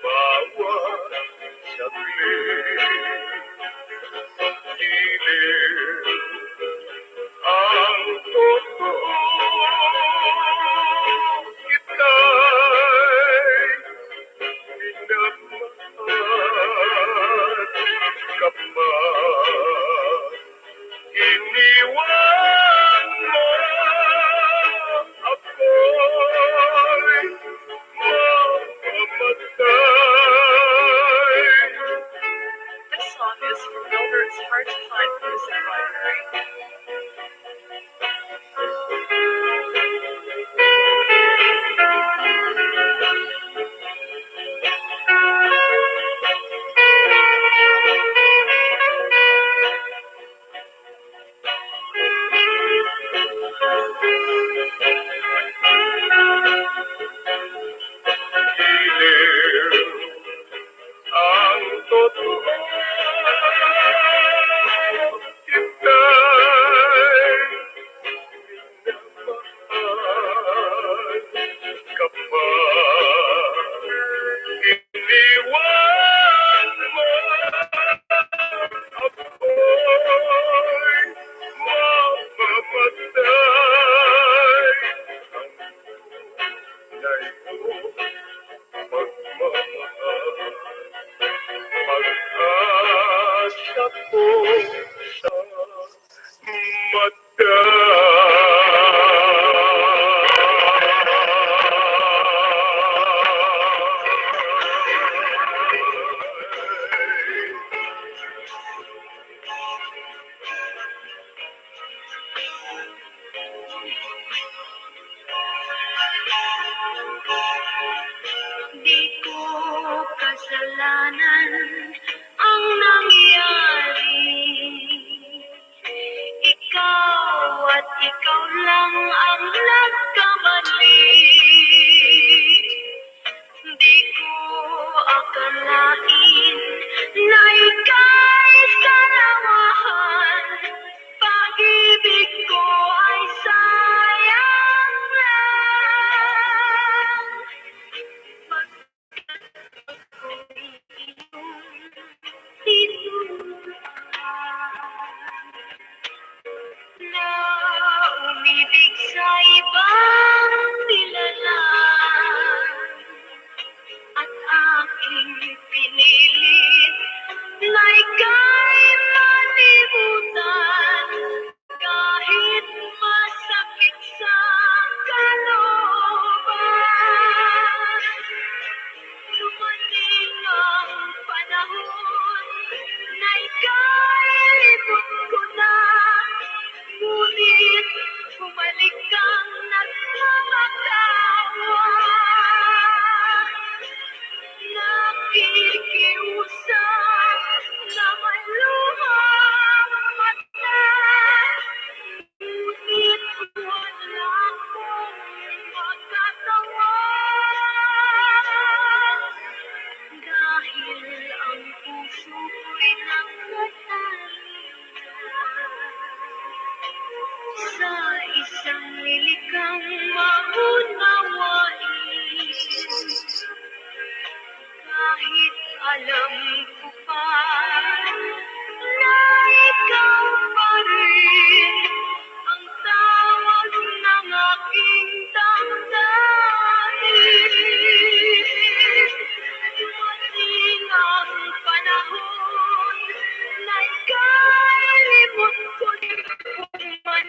bawat saglit. Giliw ang totoo, kita'y minamahal kapag iniwan mo ako'y mamamatay. This song is from Gilbert's Hard to Find Music Library. Giliw ang totoo, kita'y minamahal kapag iniwan mo ako'y mamamatay. Ang tunay mo pagmamahal, pag-asa ko sa mata. Di ko kasalanan ang nangyari. Ikaw at ikaw lang ang nagkamali. Di ko akalain na ika'y sarawahan. Pag-ibig ko ay sayang lang. Na umibig sa ibang nilalang at aking pinilit na ika'y malimutan kahit masakit sa kalooban. Dumating ang panahon na ika'y libot ko na, ngunit bumalik kang nagmamatawa. Nakikiusap na may luhang mata, ngunit wala akong magagawa. Dahil ang puso ko'y nakatali sa isang lilikang maunawain. Kahit alam ko pa na ikaw pa rin ang tawag ng aking damdamin. Dumating ang panahon na ika'y limot ko rin kung man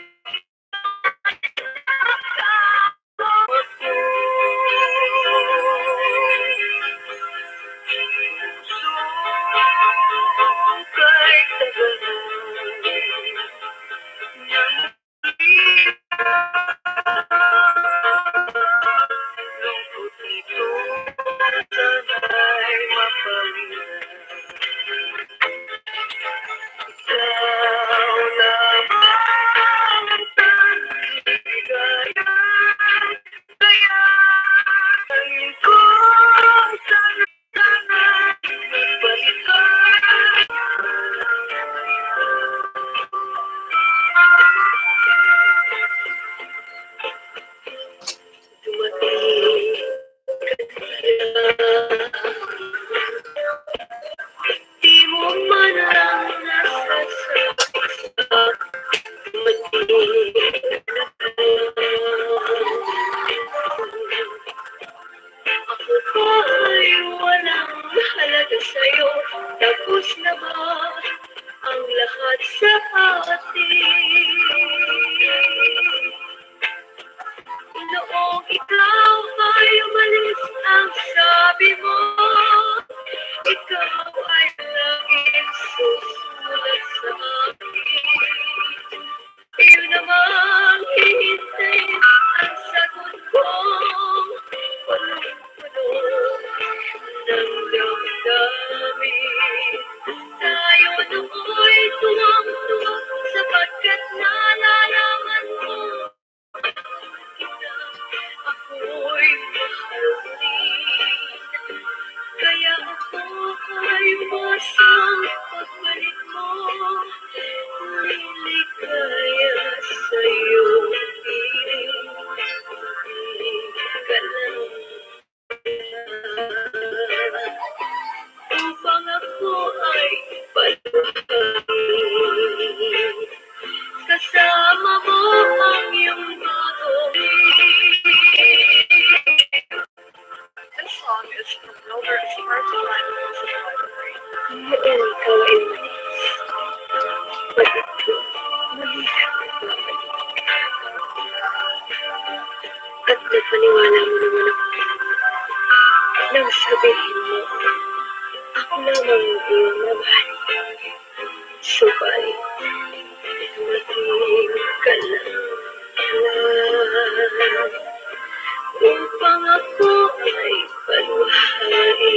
sa'yo, tapos na ba ang lahat sa atin? Noong ikaw ay umalis, ang sabi mo, ikaw ay laging susulat sa akin. Iyon namang hihintayin ang sagot kong punong-puno ng damdamin. Tayo no'y tuwang-tuwa sapagkat nalalaman mo kita, ako'y mahal rin. Kaya ako ay umasang pagbalik mo, liligaya sa'yo, piling ka lang. Upang ako ay paluhain, kasama mo ang iyong This song is from Wilbert's Hard to Find Music Library. noong ikaw ay umalis, pati ko muli kang babalik. At napaniwala mo naman ako nang sabihin mo, ako lamang ang iyong mahal. Subalit, tumating ka lang upang ako ay paluhain.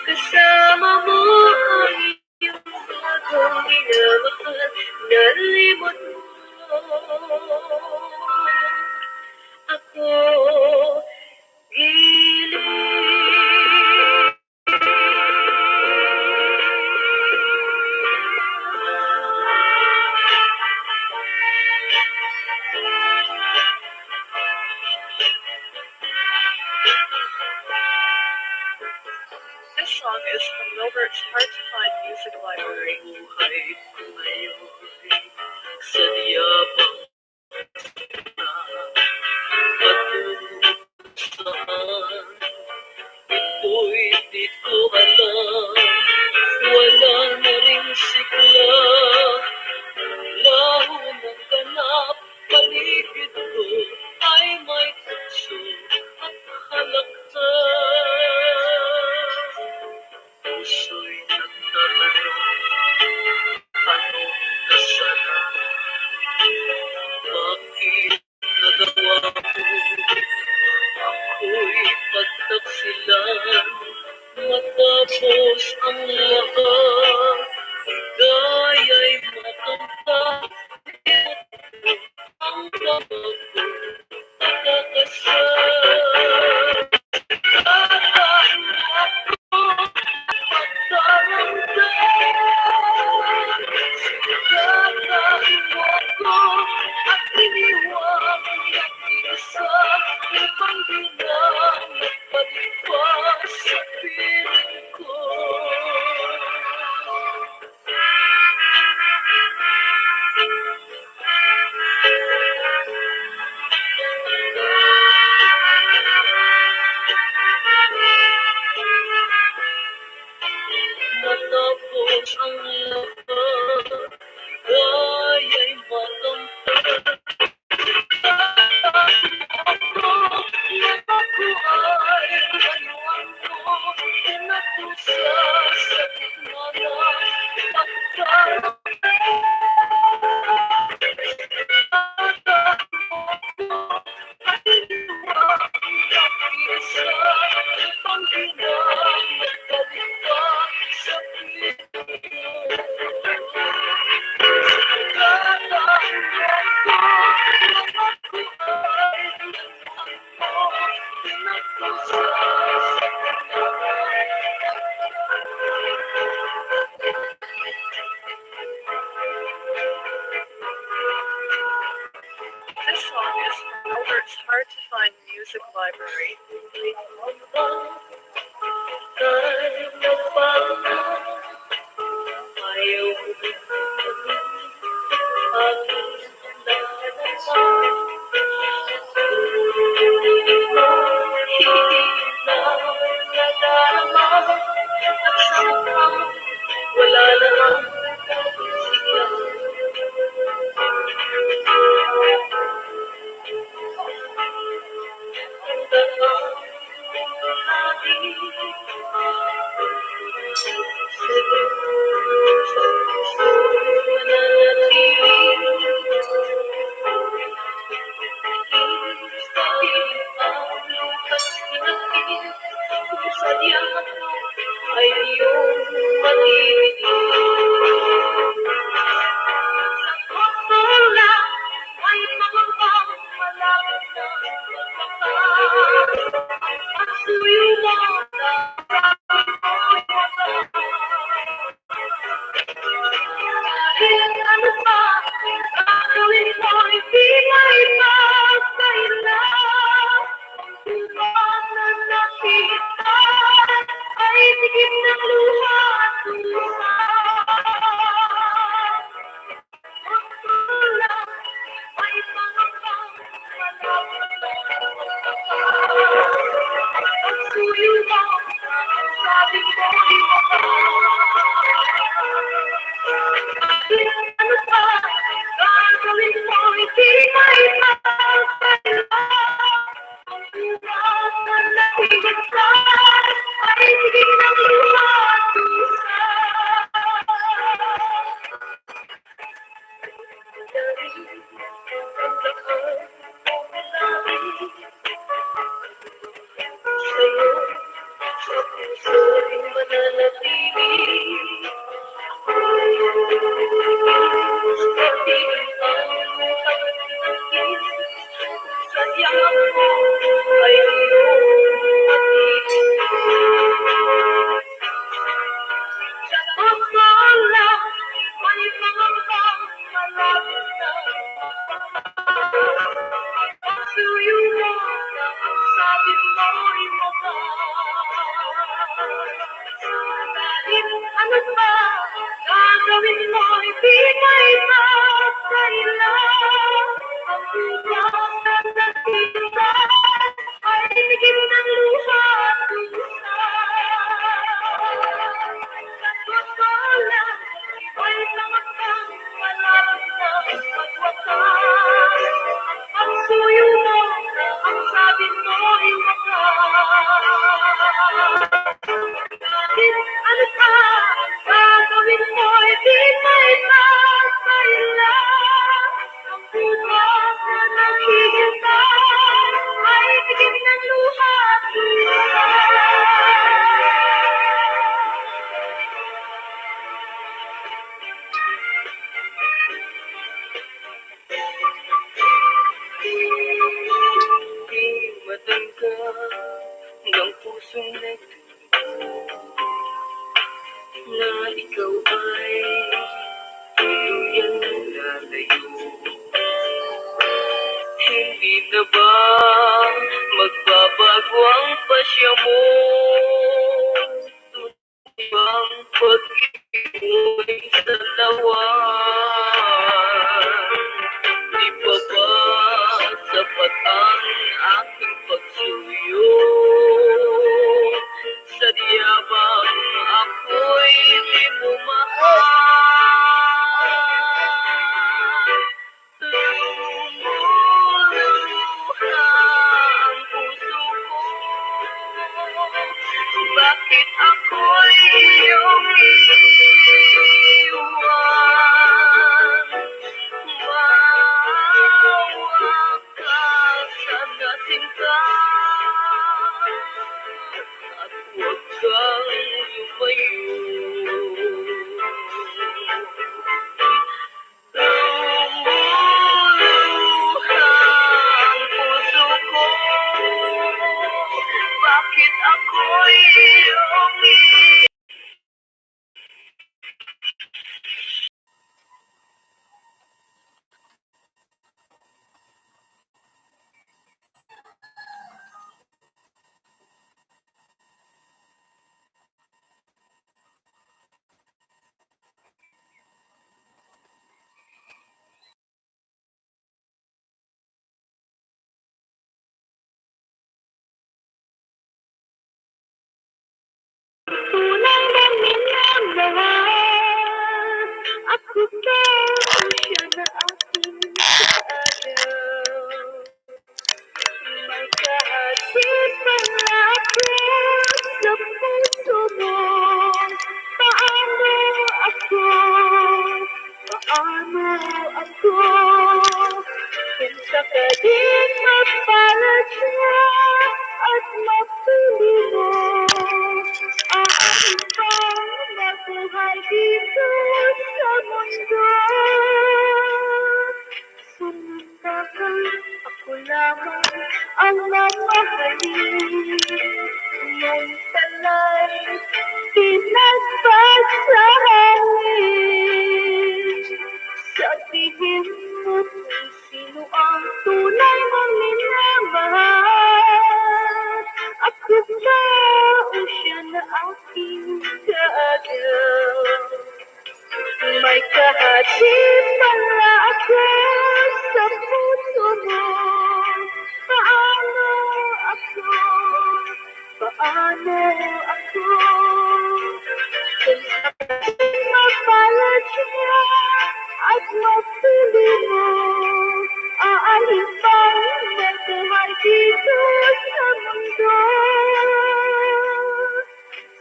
Kasama mo ang iyong bagong minamahal, nalimot mo ako, giliw. This song is from Wilbert's Hard to Find Music Library. Buhay ko ngayon sadya bang patungusan? Ito'y di ko alam, wala na ring sigla. Laho ng ganap, paligid ko ay may tukso at halaktan. Puso'y nagtatanong, anong kasalanan? Bakit nagawa mo? Ako'y pagtaksilan, matapos ang lahat. Gaya'y matanda, ang bago pagkakasal. Tatahan ako, pagdaramdam. Tatahan ako, at iniwan ang isa. Ibang bilang nagpalipas sa piling ko. Matapos ang lahat, gaya'y matampad. Ako, ako ay layuan ko, pinatusa sa gitna ng pagkakamali. At iniwan ang isa, ibang bilang nagpalipas sa piling ko. Tatahan ako, ako ay layuan mo, pinatusa sa gitna. This song is from Wilbert's Hard to Find Music Library. Hindi na nadarama At sa mukha mo, wala na ang sigla. Ang daan natin sa puso mananatili. Kung sadyang ako ay iyong matitigil. Sa puso lang ay pangambang malapit na magmamahal. Ang suyo mo na ako'y kahit ano pa gagawin mo, hindi maipagkailan. Ang tuwa na nakita ay tigib ng luha at luha. Ang tulad ay pangambang malapit na magmamahal. Ang suyo mo na ang sabi mo'y kahit ano pa gagawin mo, hindi maipagkailan. Ang tuwa na nakikita ay tigib ng luha at luha. Sa'yo, sa puso'y mananatili. Sa piling ang pagkakit, sadyang ako ay iyong matitigil. Sa pagkala, may pangambang malapit na magmamahal. Ang suyo mo na ang sabi mo'y mahal. Kahit ano pa gagawin mo, hindi maipagkailan. Ang bukas na nakita ay tigib ng luha at luha. Sa totoo lang, ay pangambang malapit na magwakas. Ang suyo mo na ang sabi mo'y mahal. Kahit ano pa gagawin mo, hindi maipagkailan. Ang bukas na naghihintay ay tigib ng luha at luha. Di matangka ng pusong na ikaw ay tuluyan ng lalayo. Hindi na ba magbabago ang pasya mo? Ibang pag-ibig mo'y dalawan. Di pa ba sapat ang aking pagsuyo? Sadya bang ako'y di mo mahal? Lumuluha ang puso ko. Bakit ako'y iyong iiwan? Maawa ka sana sinta, at huwag kang lumayo. siya na aking kaagaw. May kahati pala ako sa puso mo. Paano ako? Paano ako? Kung sakaling mapalad siya at mapili mo, aamin bang mabuhay dito sa mundo? Sumuntakan ako lamang ang mamahalin. Nung talay pinagpasahalin. Sabihin mo kung sino ang tunay mong minamahal. Ako ba o siya na aking kaagaw? May kahati pala ako sa puso mo. Paano ako? Paano ako? Kung sakaling mapalad siya at mapili mo, aalin bang mabuhay dito sa mundo?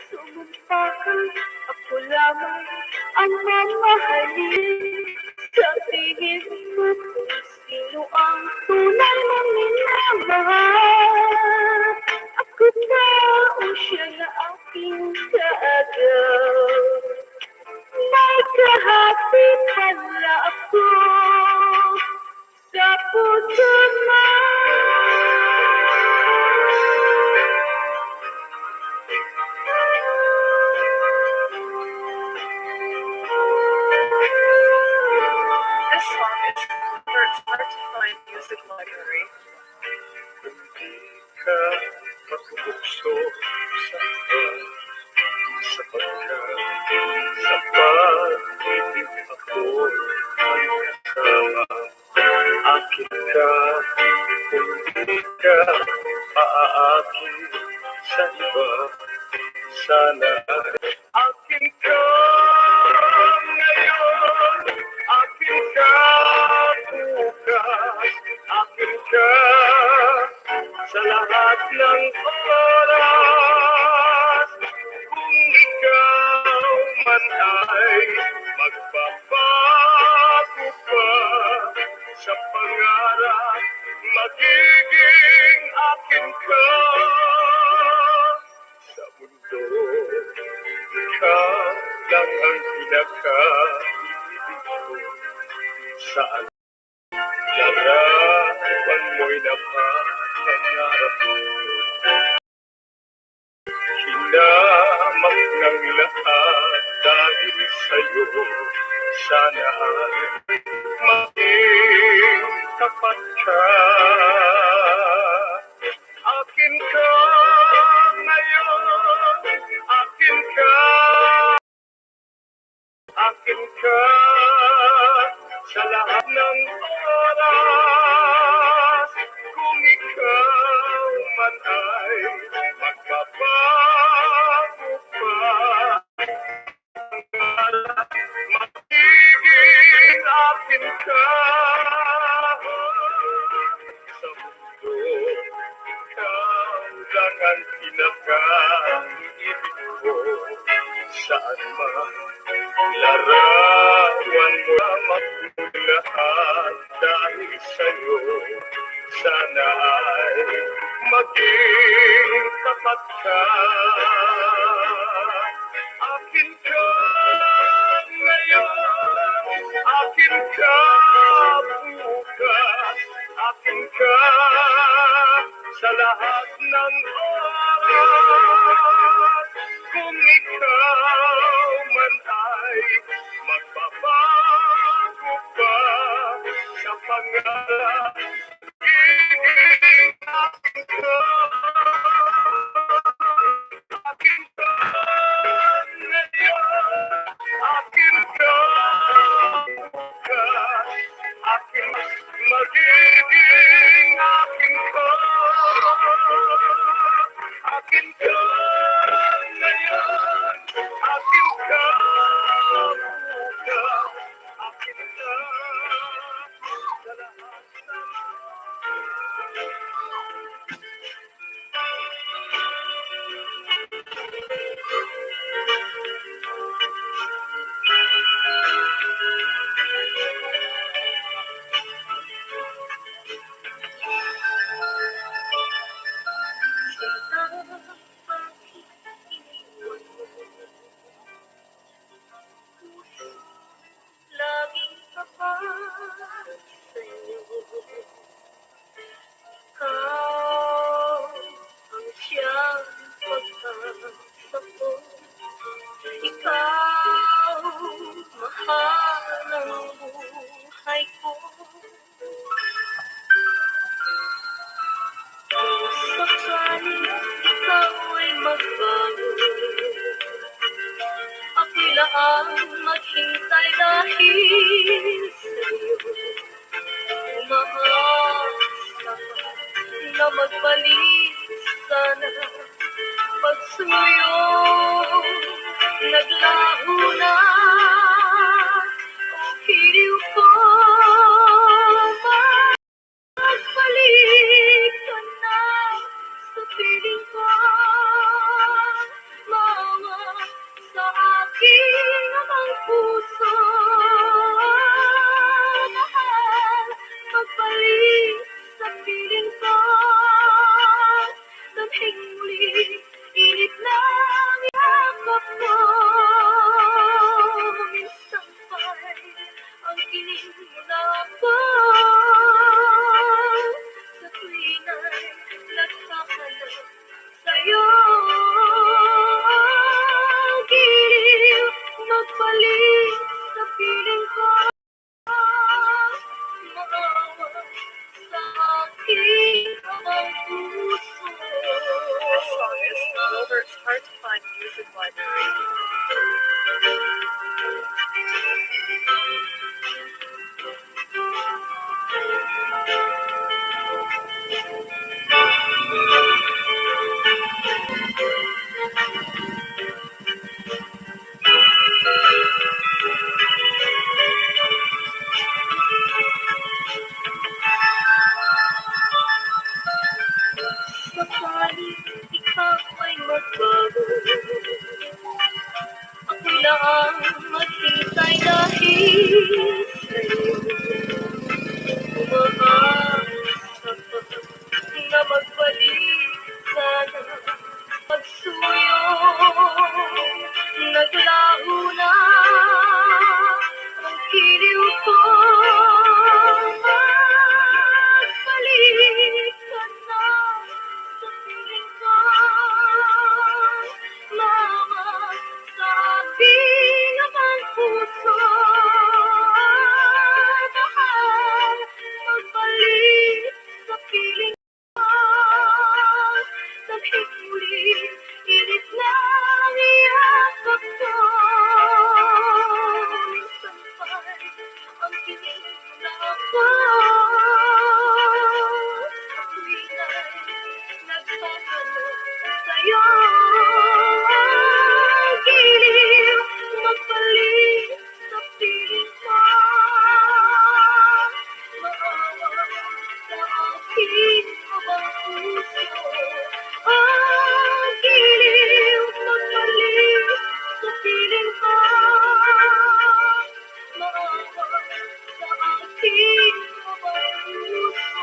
Sumuntakan ako lamang ang mamahalin. Sabihin mo kung sino ang tunay mong minamahal. Ako ba o siya na aking kaagaw? May kahati pala ako sa puso mo. This song is for its hard to find music library. Hindi ka magtukso sa iba, sapagkat sa pag-ibig ako'y kasama. Akin ka, hindi ka aakin sa iba. Sana akin ka ngayon, akin ka bukas, akin ka sa lahat ng oras. Kung ikaw man ay magbabago pa sa pangarap, magiging akin ka. Sa mundo, ikaw lang ang pinaka-ibig ko. Saan larawan mo'y napapangarap ko. Hinamak ng lahat dahil sa'yo. Sana ay maging tapat ka. Akin ka ngayon, akin ka, akin ka sa lahat ng oras. Kung ikaw man ay magbabago pa, magiging akin ka. Sa mundo, ikaw lang ang pinaka-ibig ko. Saan man larawan mo lamang lahat dahil sa'yo. Sana ay maging tapat ka. Akin ka ngayon, akin ka bukas, akin ka sa lahat ng oras. Kung ikaw man ay magbabago pa sa pangarap, giging akin ka. Akin ka ngayon, akin ka bukas, akin magiging akin ka. Akin ka ngayon, akin ka bukas, akin ka ang maghintay dahil sa'yo. Umaasa na magbalik sana pagsuyo. Naglaho na ang hiliw ko. Magbalik ka na sa piling ko. Maawa sa aking amang puso. Mahal, magbalik sa piling ko. Damhing muli, init ng yakap mo. Minsan pa'y ang kilig na ako. Sa tuwina'y nagkahanap sa'yo. Giliw, magbalik sa piling ko. Maawa sa aking amang puso. This song is Robert's Heart to Find Music Library. Sakaling ikaw ay magbago, ako lang maghintay dahil sa'yo. Umaasa pa na magbalik sana pagsuyo. Naglaho na ang hiliw ko. Magbalik ka na sa piling ko. Mama, sa aking amang puso. Mahal, magbalik sa piling ko. Damhing muli, init ng yakap ko. Minsan pa'y ang kilig na ako. Sa tuwina'y nagpahanap sa'yo. Giliw, magbalik sa piling ko. Maawa sa aking amang puso. Giliw, magbalik sa piling ko. Maawa sa aking amang puso.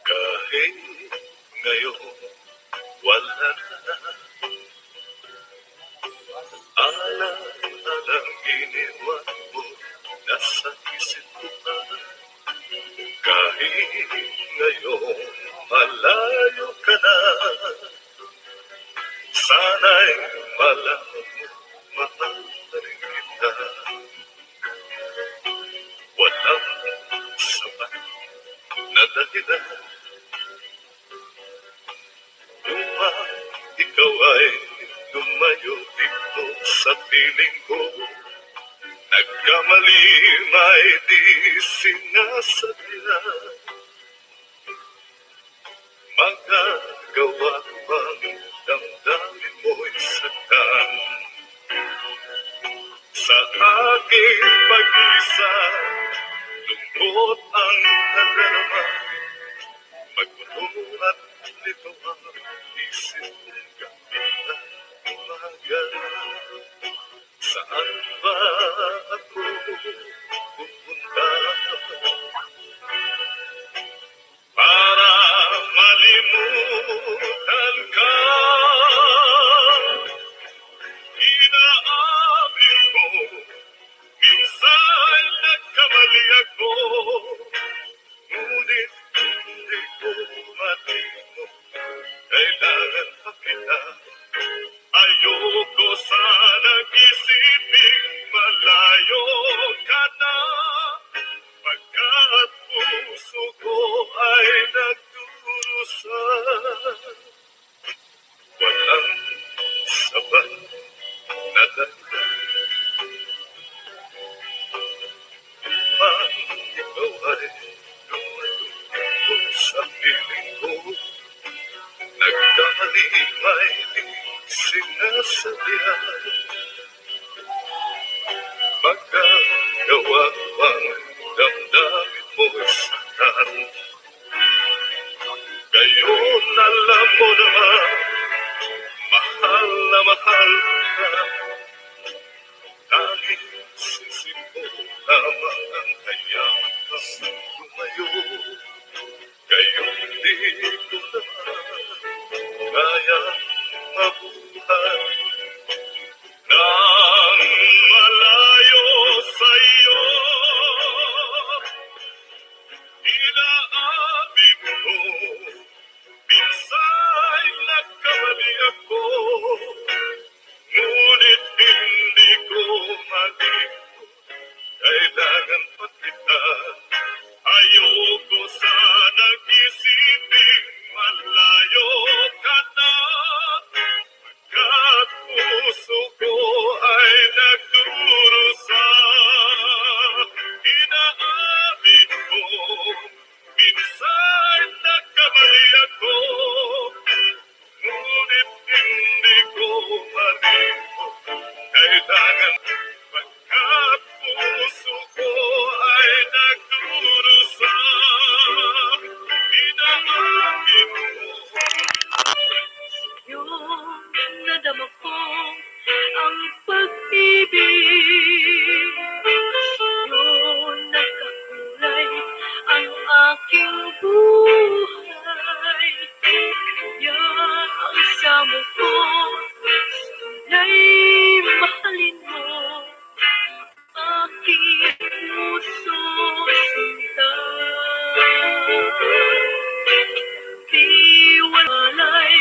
Kahit ngayon wala na, alang-alang iniwan mo, nasa isip ko pa. Kahit ngayon malayo ka na, sana'y malaman mo, mahal na rin kita. Walang sapat na dahilan upang ikaw ay lumayo dito sa piling ko. Nagkamali may di sinasadya, magagawa bang damdamin mo'y saktan? Sa aking pag-isa, lungkot ang nadarama. Magmula at nito ang isip kong gabi na umaga. Saan ba ako pupunta? di may sinasabihan, magagawa bang damdamin mo'y saktan? Ngayon alam mo naman, mahal na mahal ka. Tanging sisi mo lamang ang hayaan kang lumayo. Ngayon di ko na kaya mabuhay nang malayo sa'yo. Inaamin ko, minsan nagkamali ako, ngunit hindi ko maling kailangan pa kita. Ayoko sanang isipin malayo ka na, pagkat puso ko ay nagdurusa. Inaamin ko, minsan nagkamali ako, ngunit hindi ko malimot kailangan, pagkat puso ko ay nagdurusa. Inaamin mo. Yung nadama ko ang pag-ibig, yung nagkakulay ang aking buhay. Yan ang samo ko, na'y mahalin mo, aking puso sinta. Di walay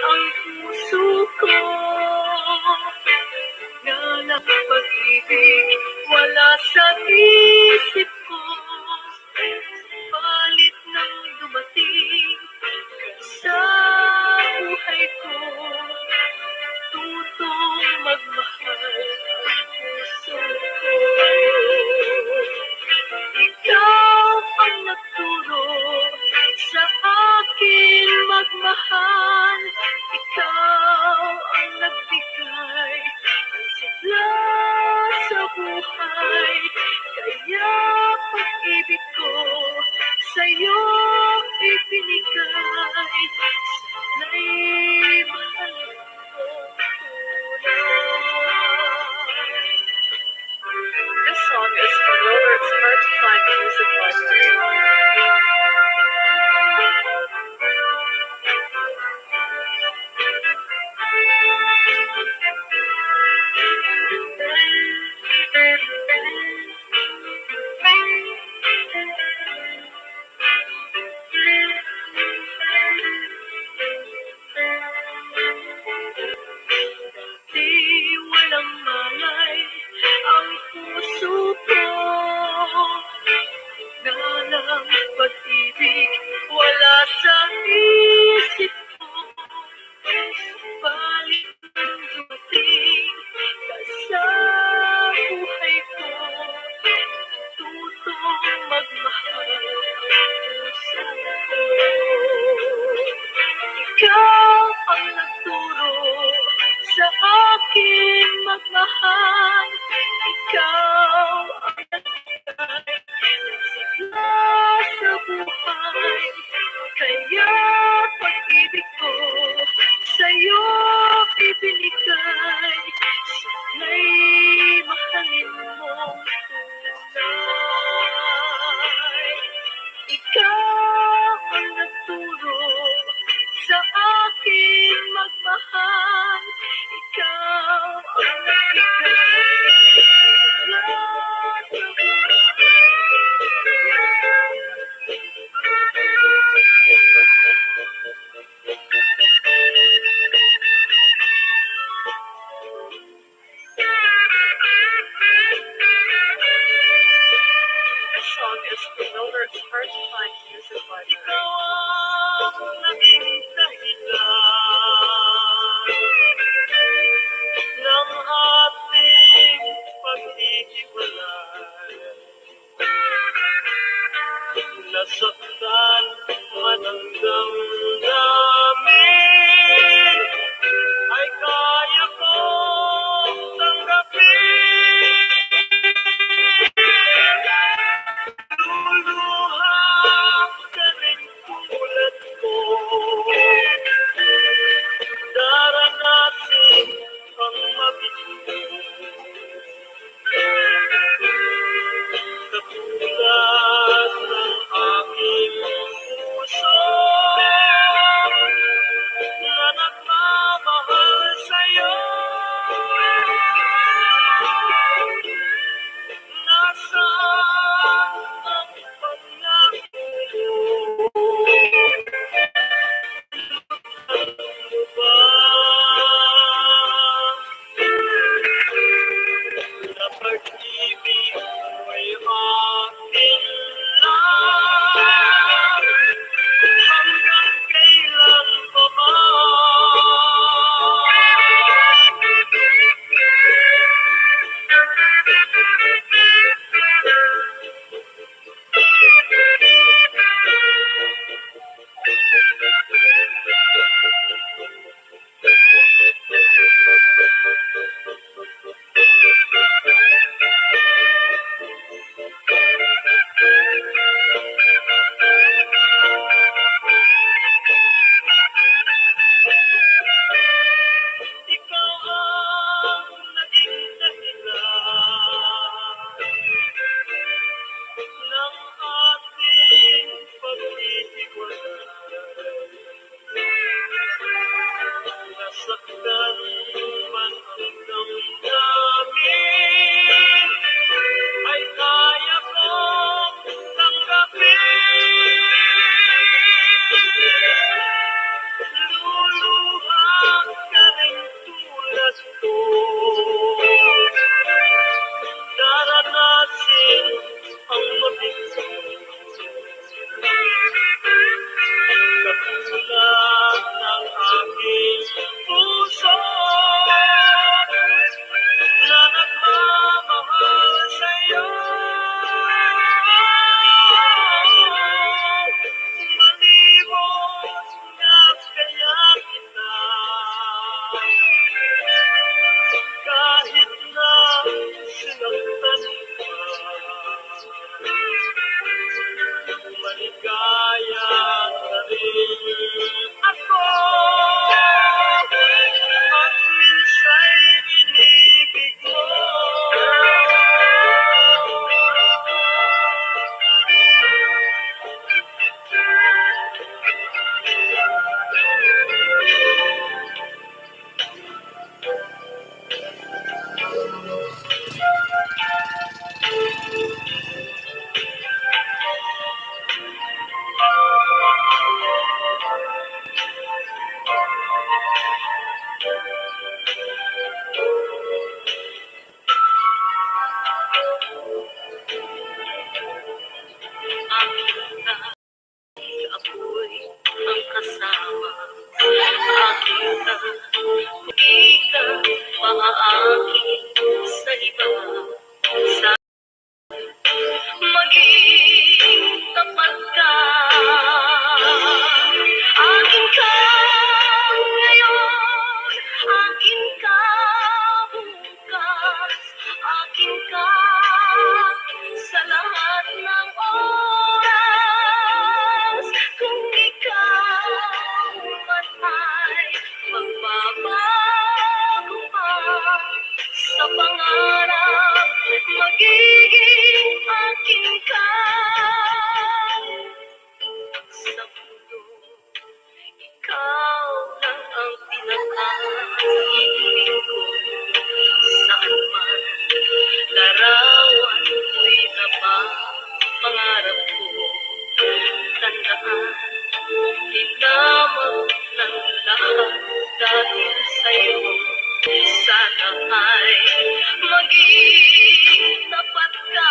ang puso ko na lang pag-ibig wala sa isip ko. Balit nang dumating ka sa buhay ko, tutong magmahal ang puso ko. Ikaw ang nagturo sa akin magmahal. Ikaw ang nagbigay ng sigla sa buhay. Kaya pag-ibig ko sa'yo ibinigay. Sana'y mahalin mo tunay. This song is from Robert's Hard to Find Music Library. Di walang malay ang puso ko, na lang pag-ibig wala sa isip ko. Balit nang dumating ka sa buhay ko, tutong magmahal ang puso ko. Ikaw ang nagturo sa akin magmahal. Ikaw ang nagbigay ng sigla sa buhay. Kaya pag-ibig ko sa'yo ibinigay. Sana'y mahalin mong tunay. Ikaw ang nagturo sa akin magmahal. Ikaw ang nagbigay sa This song is from Robert's Hard to Find Music Library. Ikaw ang naging dahilan ng ating paghihiwalay. Nasaktan man ang damdamin, masaktan man ang damdamin, ay kaya kong tanggapin. Luluhang ka rin tulad ko, daranasin ang mabigat. Katulad ng aking puso na nagmamahal sa'yo. Malimos na kaya kita, kahit na sinaktan ka. Maligaya ka rin ako, at minsa'y inibig mo. Ako'y ang kasama, aking na, hindi ka maaaking sa iba. Sa maging tapat ka, aking ka ngayon, aking ka bukas, aking ka sa lahat ng oras. Kung ikaw man ay magbabago pa sa pangarap, magiging aking ka. Sa mundo, ikaw lang ang pinaka-ibig ko. Saan man larawan ko'y napapangarap ko. Tandaan, hinamang ng lahat dahil sa'yo. Sana ay maging tapat ka.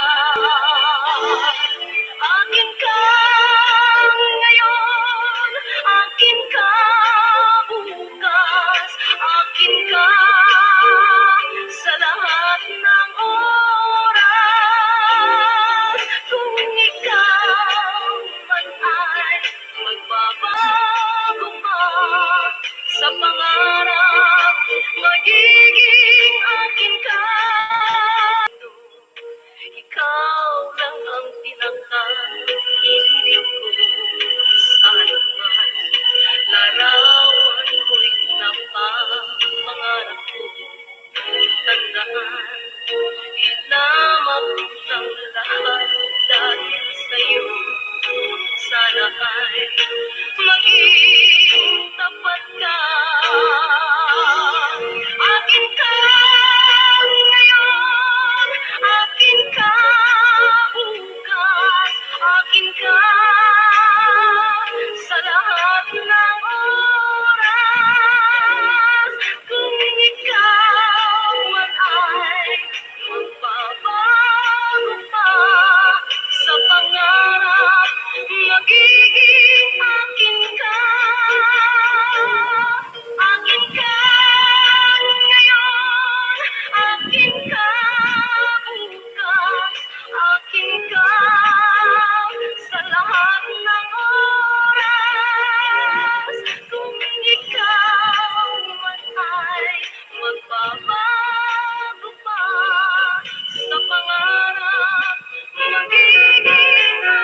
Akin ka ngayon, akin ka bukas, akin ka sa lahat ng oras. Kung ikaw man ay magbabago pa sa pangarap, magiging akin ka. Ikaw lang ang pinaka-ibig ko. Saan man larawan ko'y napapangarap ko. Tandaan, hinamang ng lahat dahil sa'yo. Sana ay maging tapat ka. Akin ka ngayon, akin ka bukas, akin ka sa lahat ng oras. Kung ikaw man ay magbabago pa sa pangarap, magiging akin ka. Akin ka ngayon, akin ka bukas, akin ka sa lahat ng oras. Kung ikaw man ay magbabago pa sa pangarap, magiging akin ka.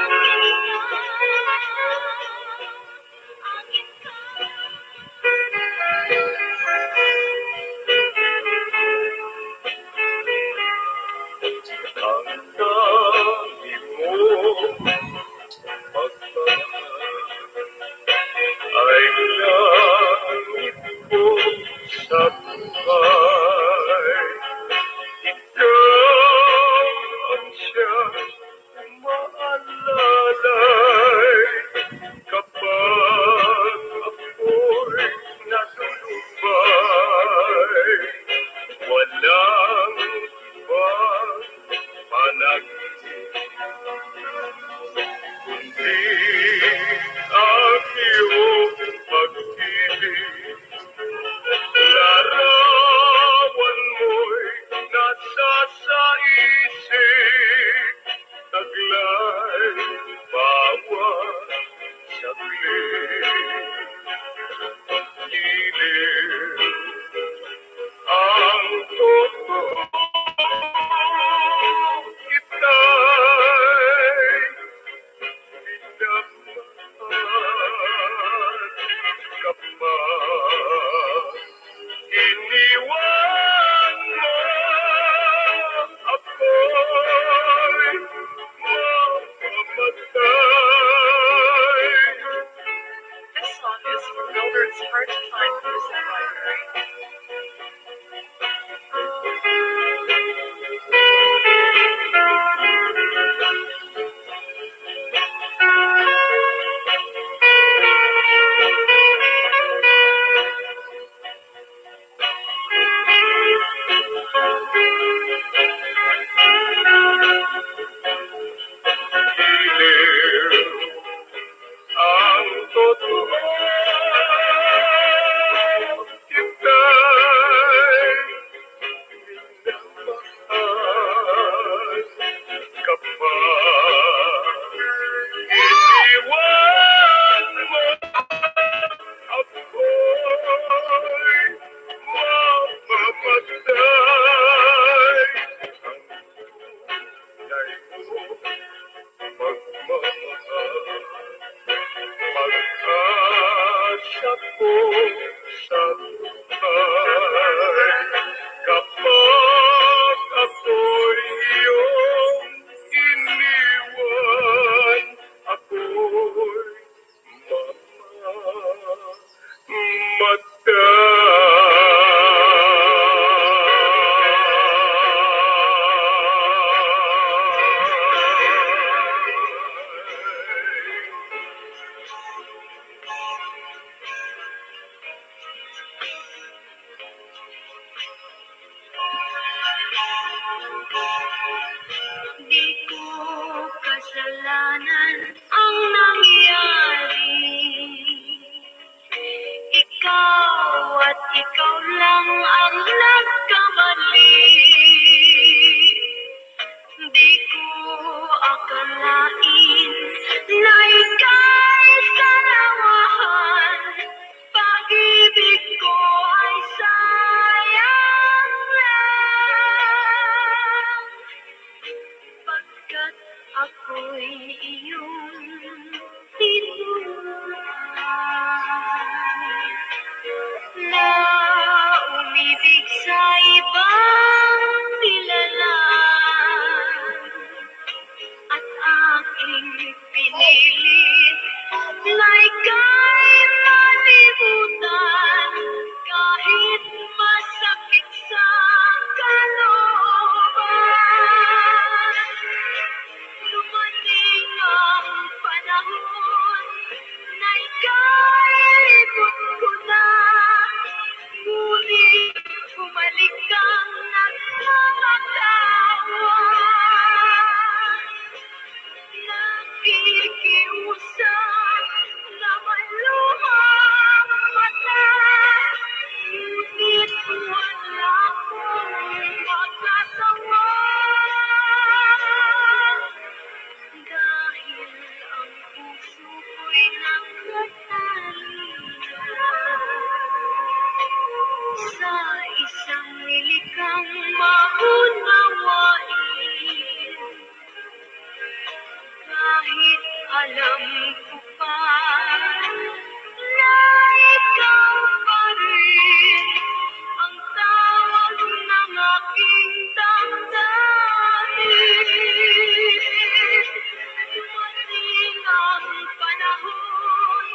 Akin ka. Ang dami mo pagmamahal ay langit ko ang totoo kita'y minamahal kapag iniwan mo ako'y mamamatay. This song is from Mildred's Hard to Find Music Library. Giliw ang totoo kita'y minamahal kapag iniwan mo ako'y mamamatay. Ang tunay mo magmamahal pag-asa ko sa buhay kapag ako'y iyong iniwan ako'y mamamatay. Di ko kasalanan ang nangyari. Ikaw at ikaw lang ang nagkamali. Di ko akalain na ika'y sarawahan. Pag-ibig ko ay sayang lang. Pagkat ako'y iyong tinuruan na umibig sa ibang nilalang at aking pinilit na ika'y malimutan kahit masakit sa kalooban. Dumating ang panahon na ika'y libot ko na, ngunit bumalik kang nagmamatawan. Nakikiusap na maluhang mata, ngunit wala akong magagawa. Dahil ang puso ko'y nakatali sa isang lilikang maunawain. Kahit alam ko pa na ikaw pa rin ang tawag ng aking damdamin. Dumating ang panahon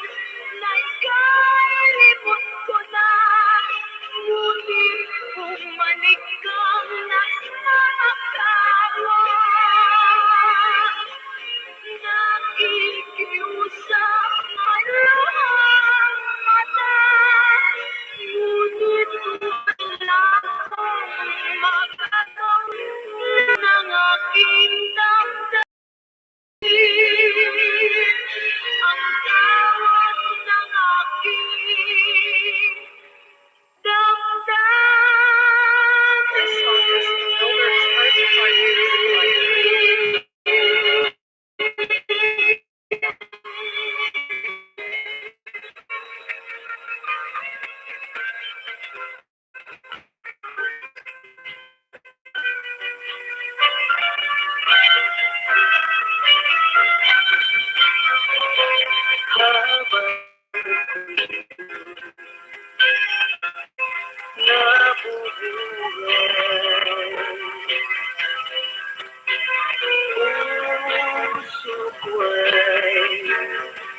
Puso ko'y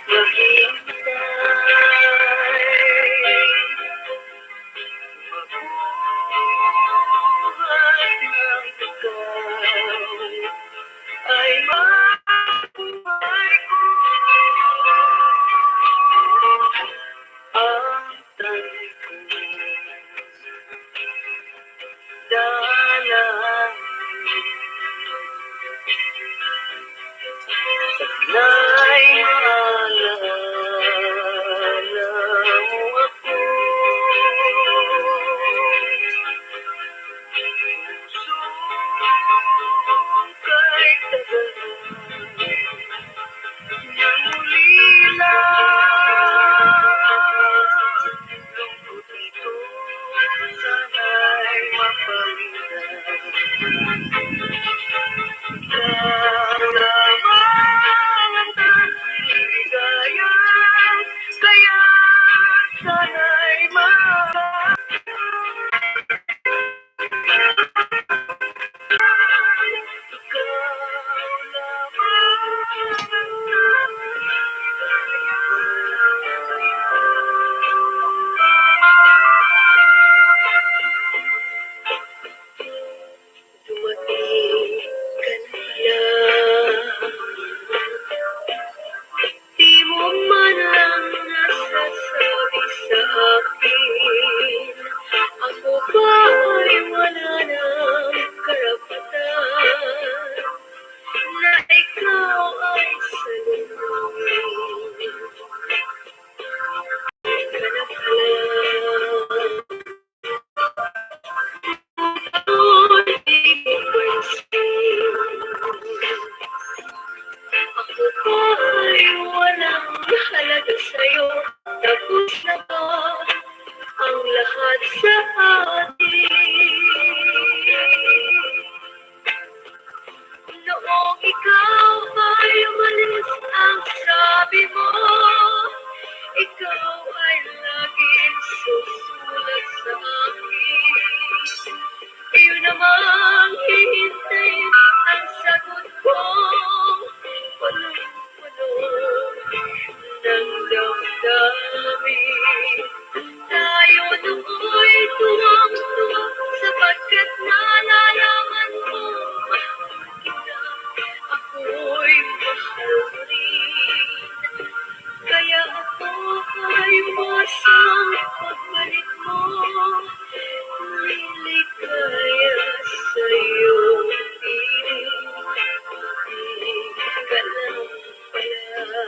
maghihintay. Mabuhay ng ikaw ay mabuhay ko. Ang tangi ko, dalangin. Sana'y maalala mo ako. Pusong kay tagal nang ulila. Lungkot ito sana'y mapalitan. Karamdaman ang tanging ligaya, kaya sana'y dumating ka na pala. Di mo man lang nasasabi sa akin, ako ba ay wala ng karapatan na ikaw ay salubungin. Ka na pala. Di mo pansin, ako ba ay walang halaga sa'yo? Tapos na ba ang lahat sa atin? Noong ikaw ay umalis, ang sabi mo, ikaw ay laging susulat sa akin. Iyon namang hihintayin ang sagot ko. Punong-puno ng damdamin. Tayo no'y tuwang-tuwa sapagkat nalalaman mo, mahal kita, ako'y mahal mo rin. Kaya ako ay umasang pagbalik mo, niligaya sa'yo piling. Ka lang pala,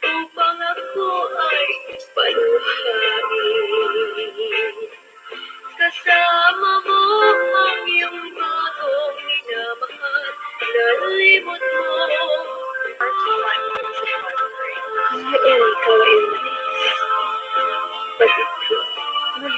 upang ako ay paluhain. Kasama mo ang iyong taong minamahal, nalimot mo. Kaya ikaw ay umalis, pati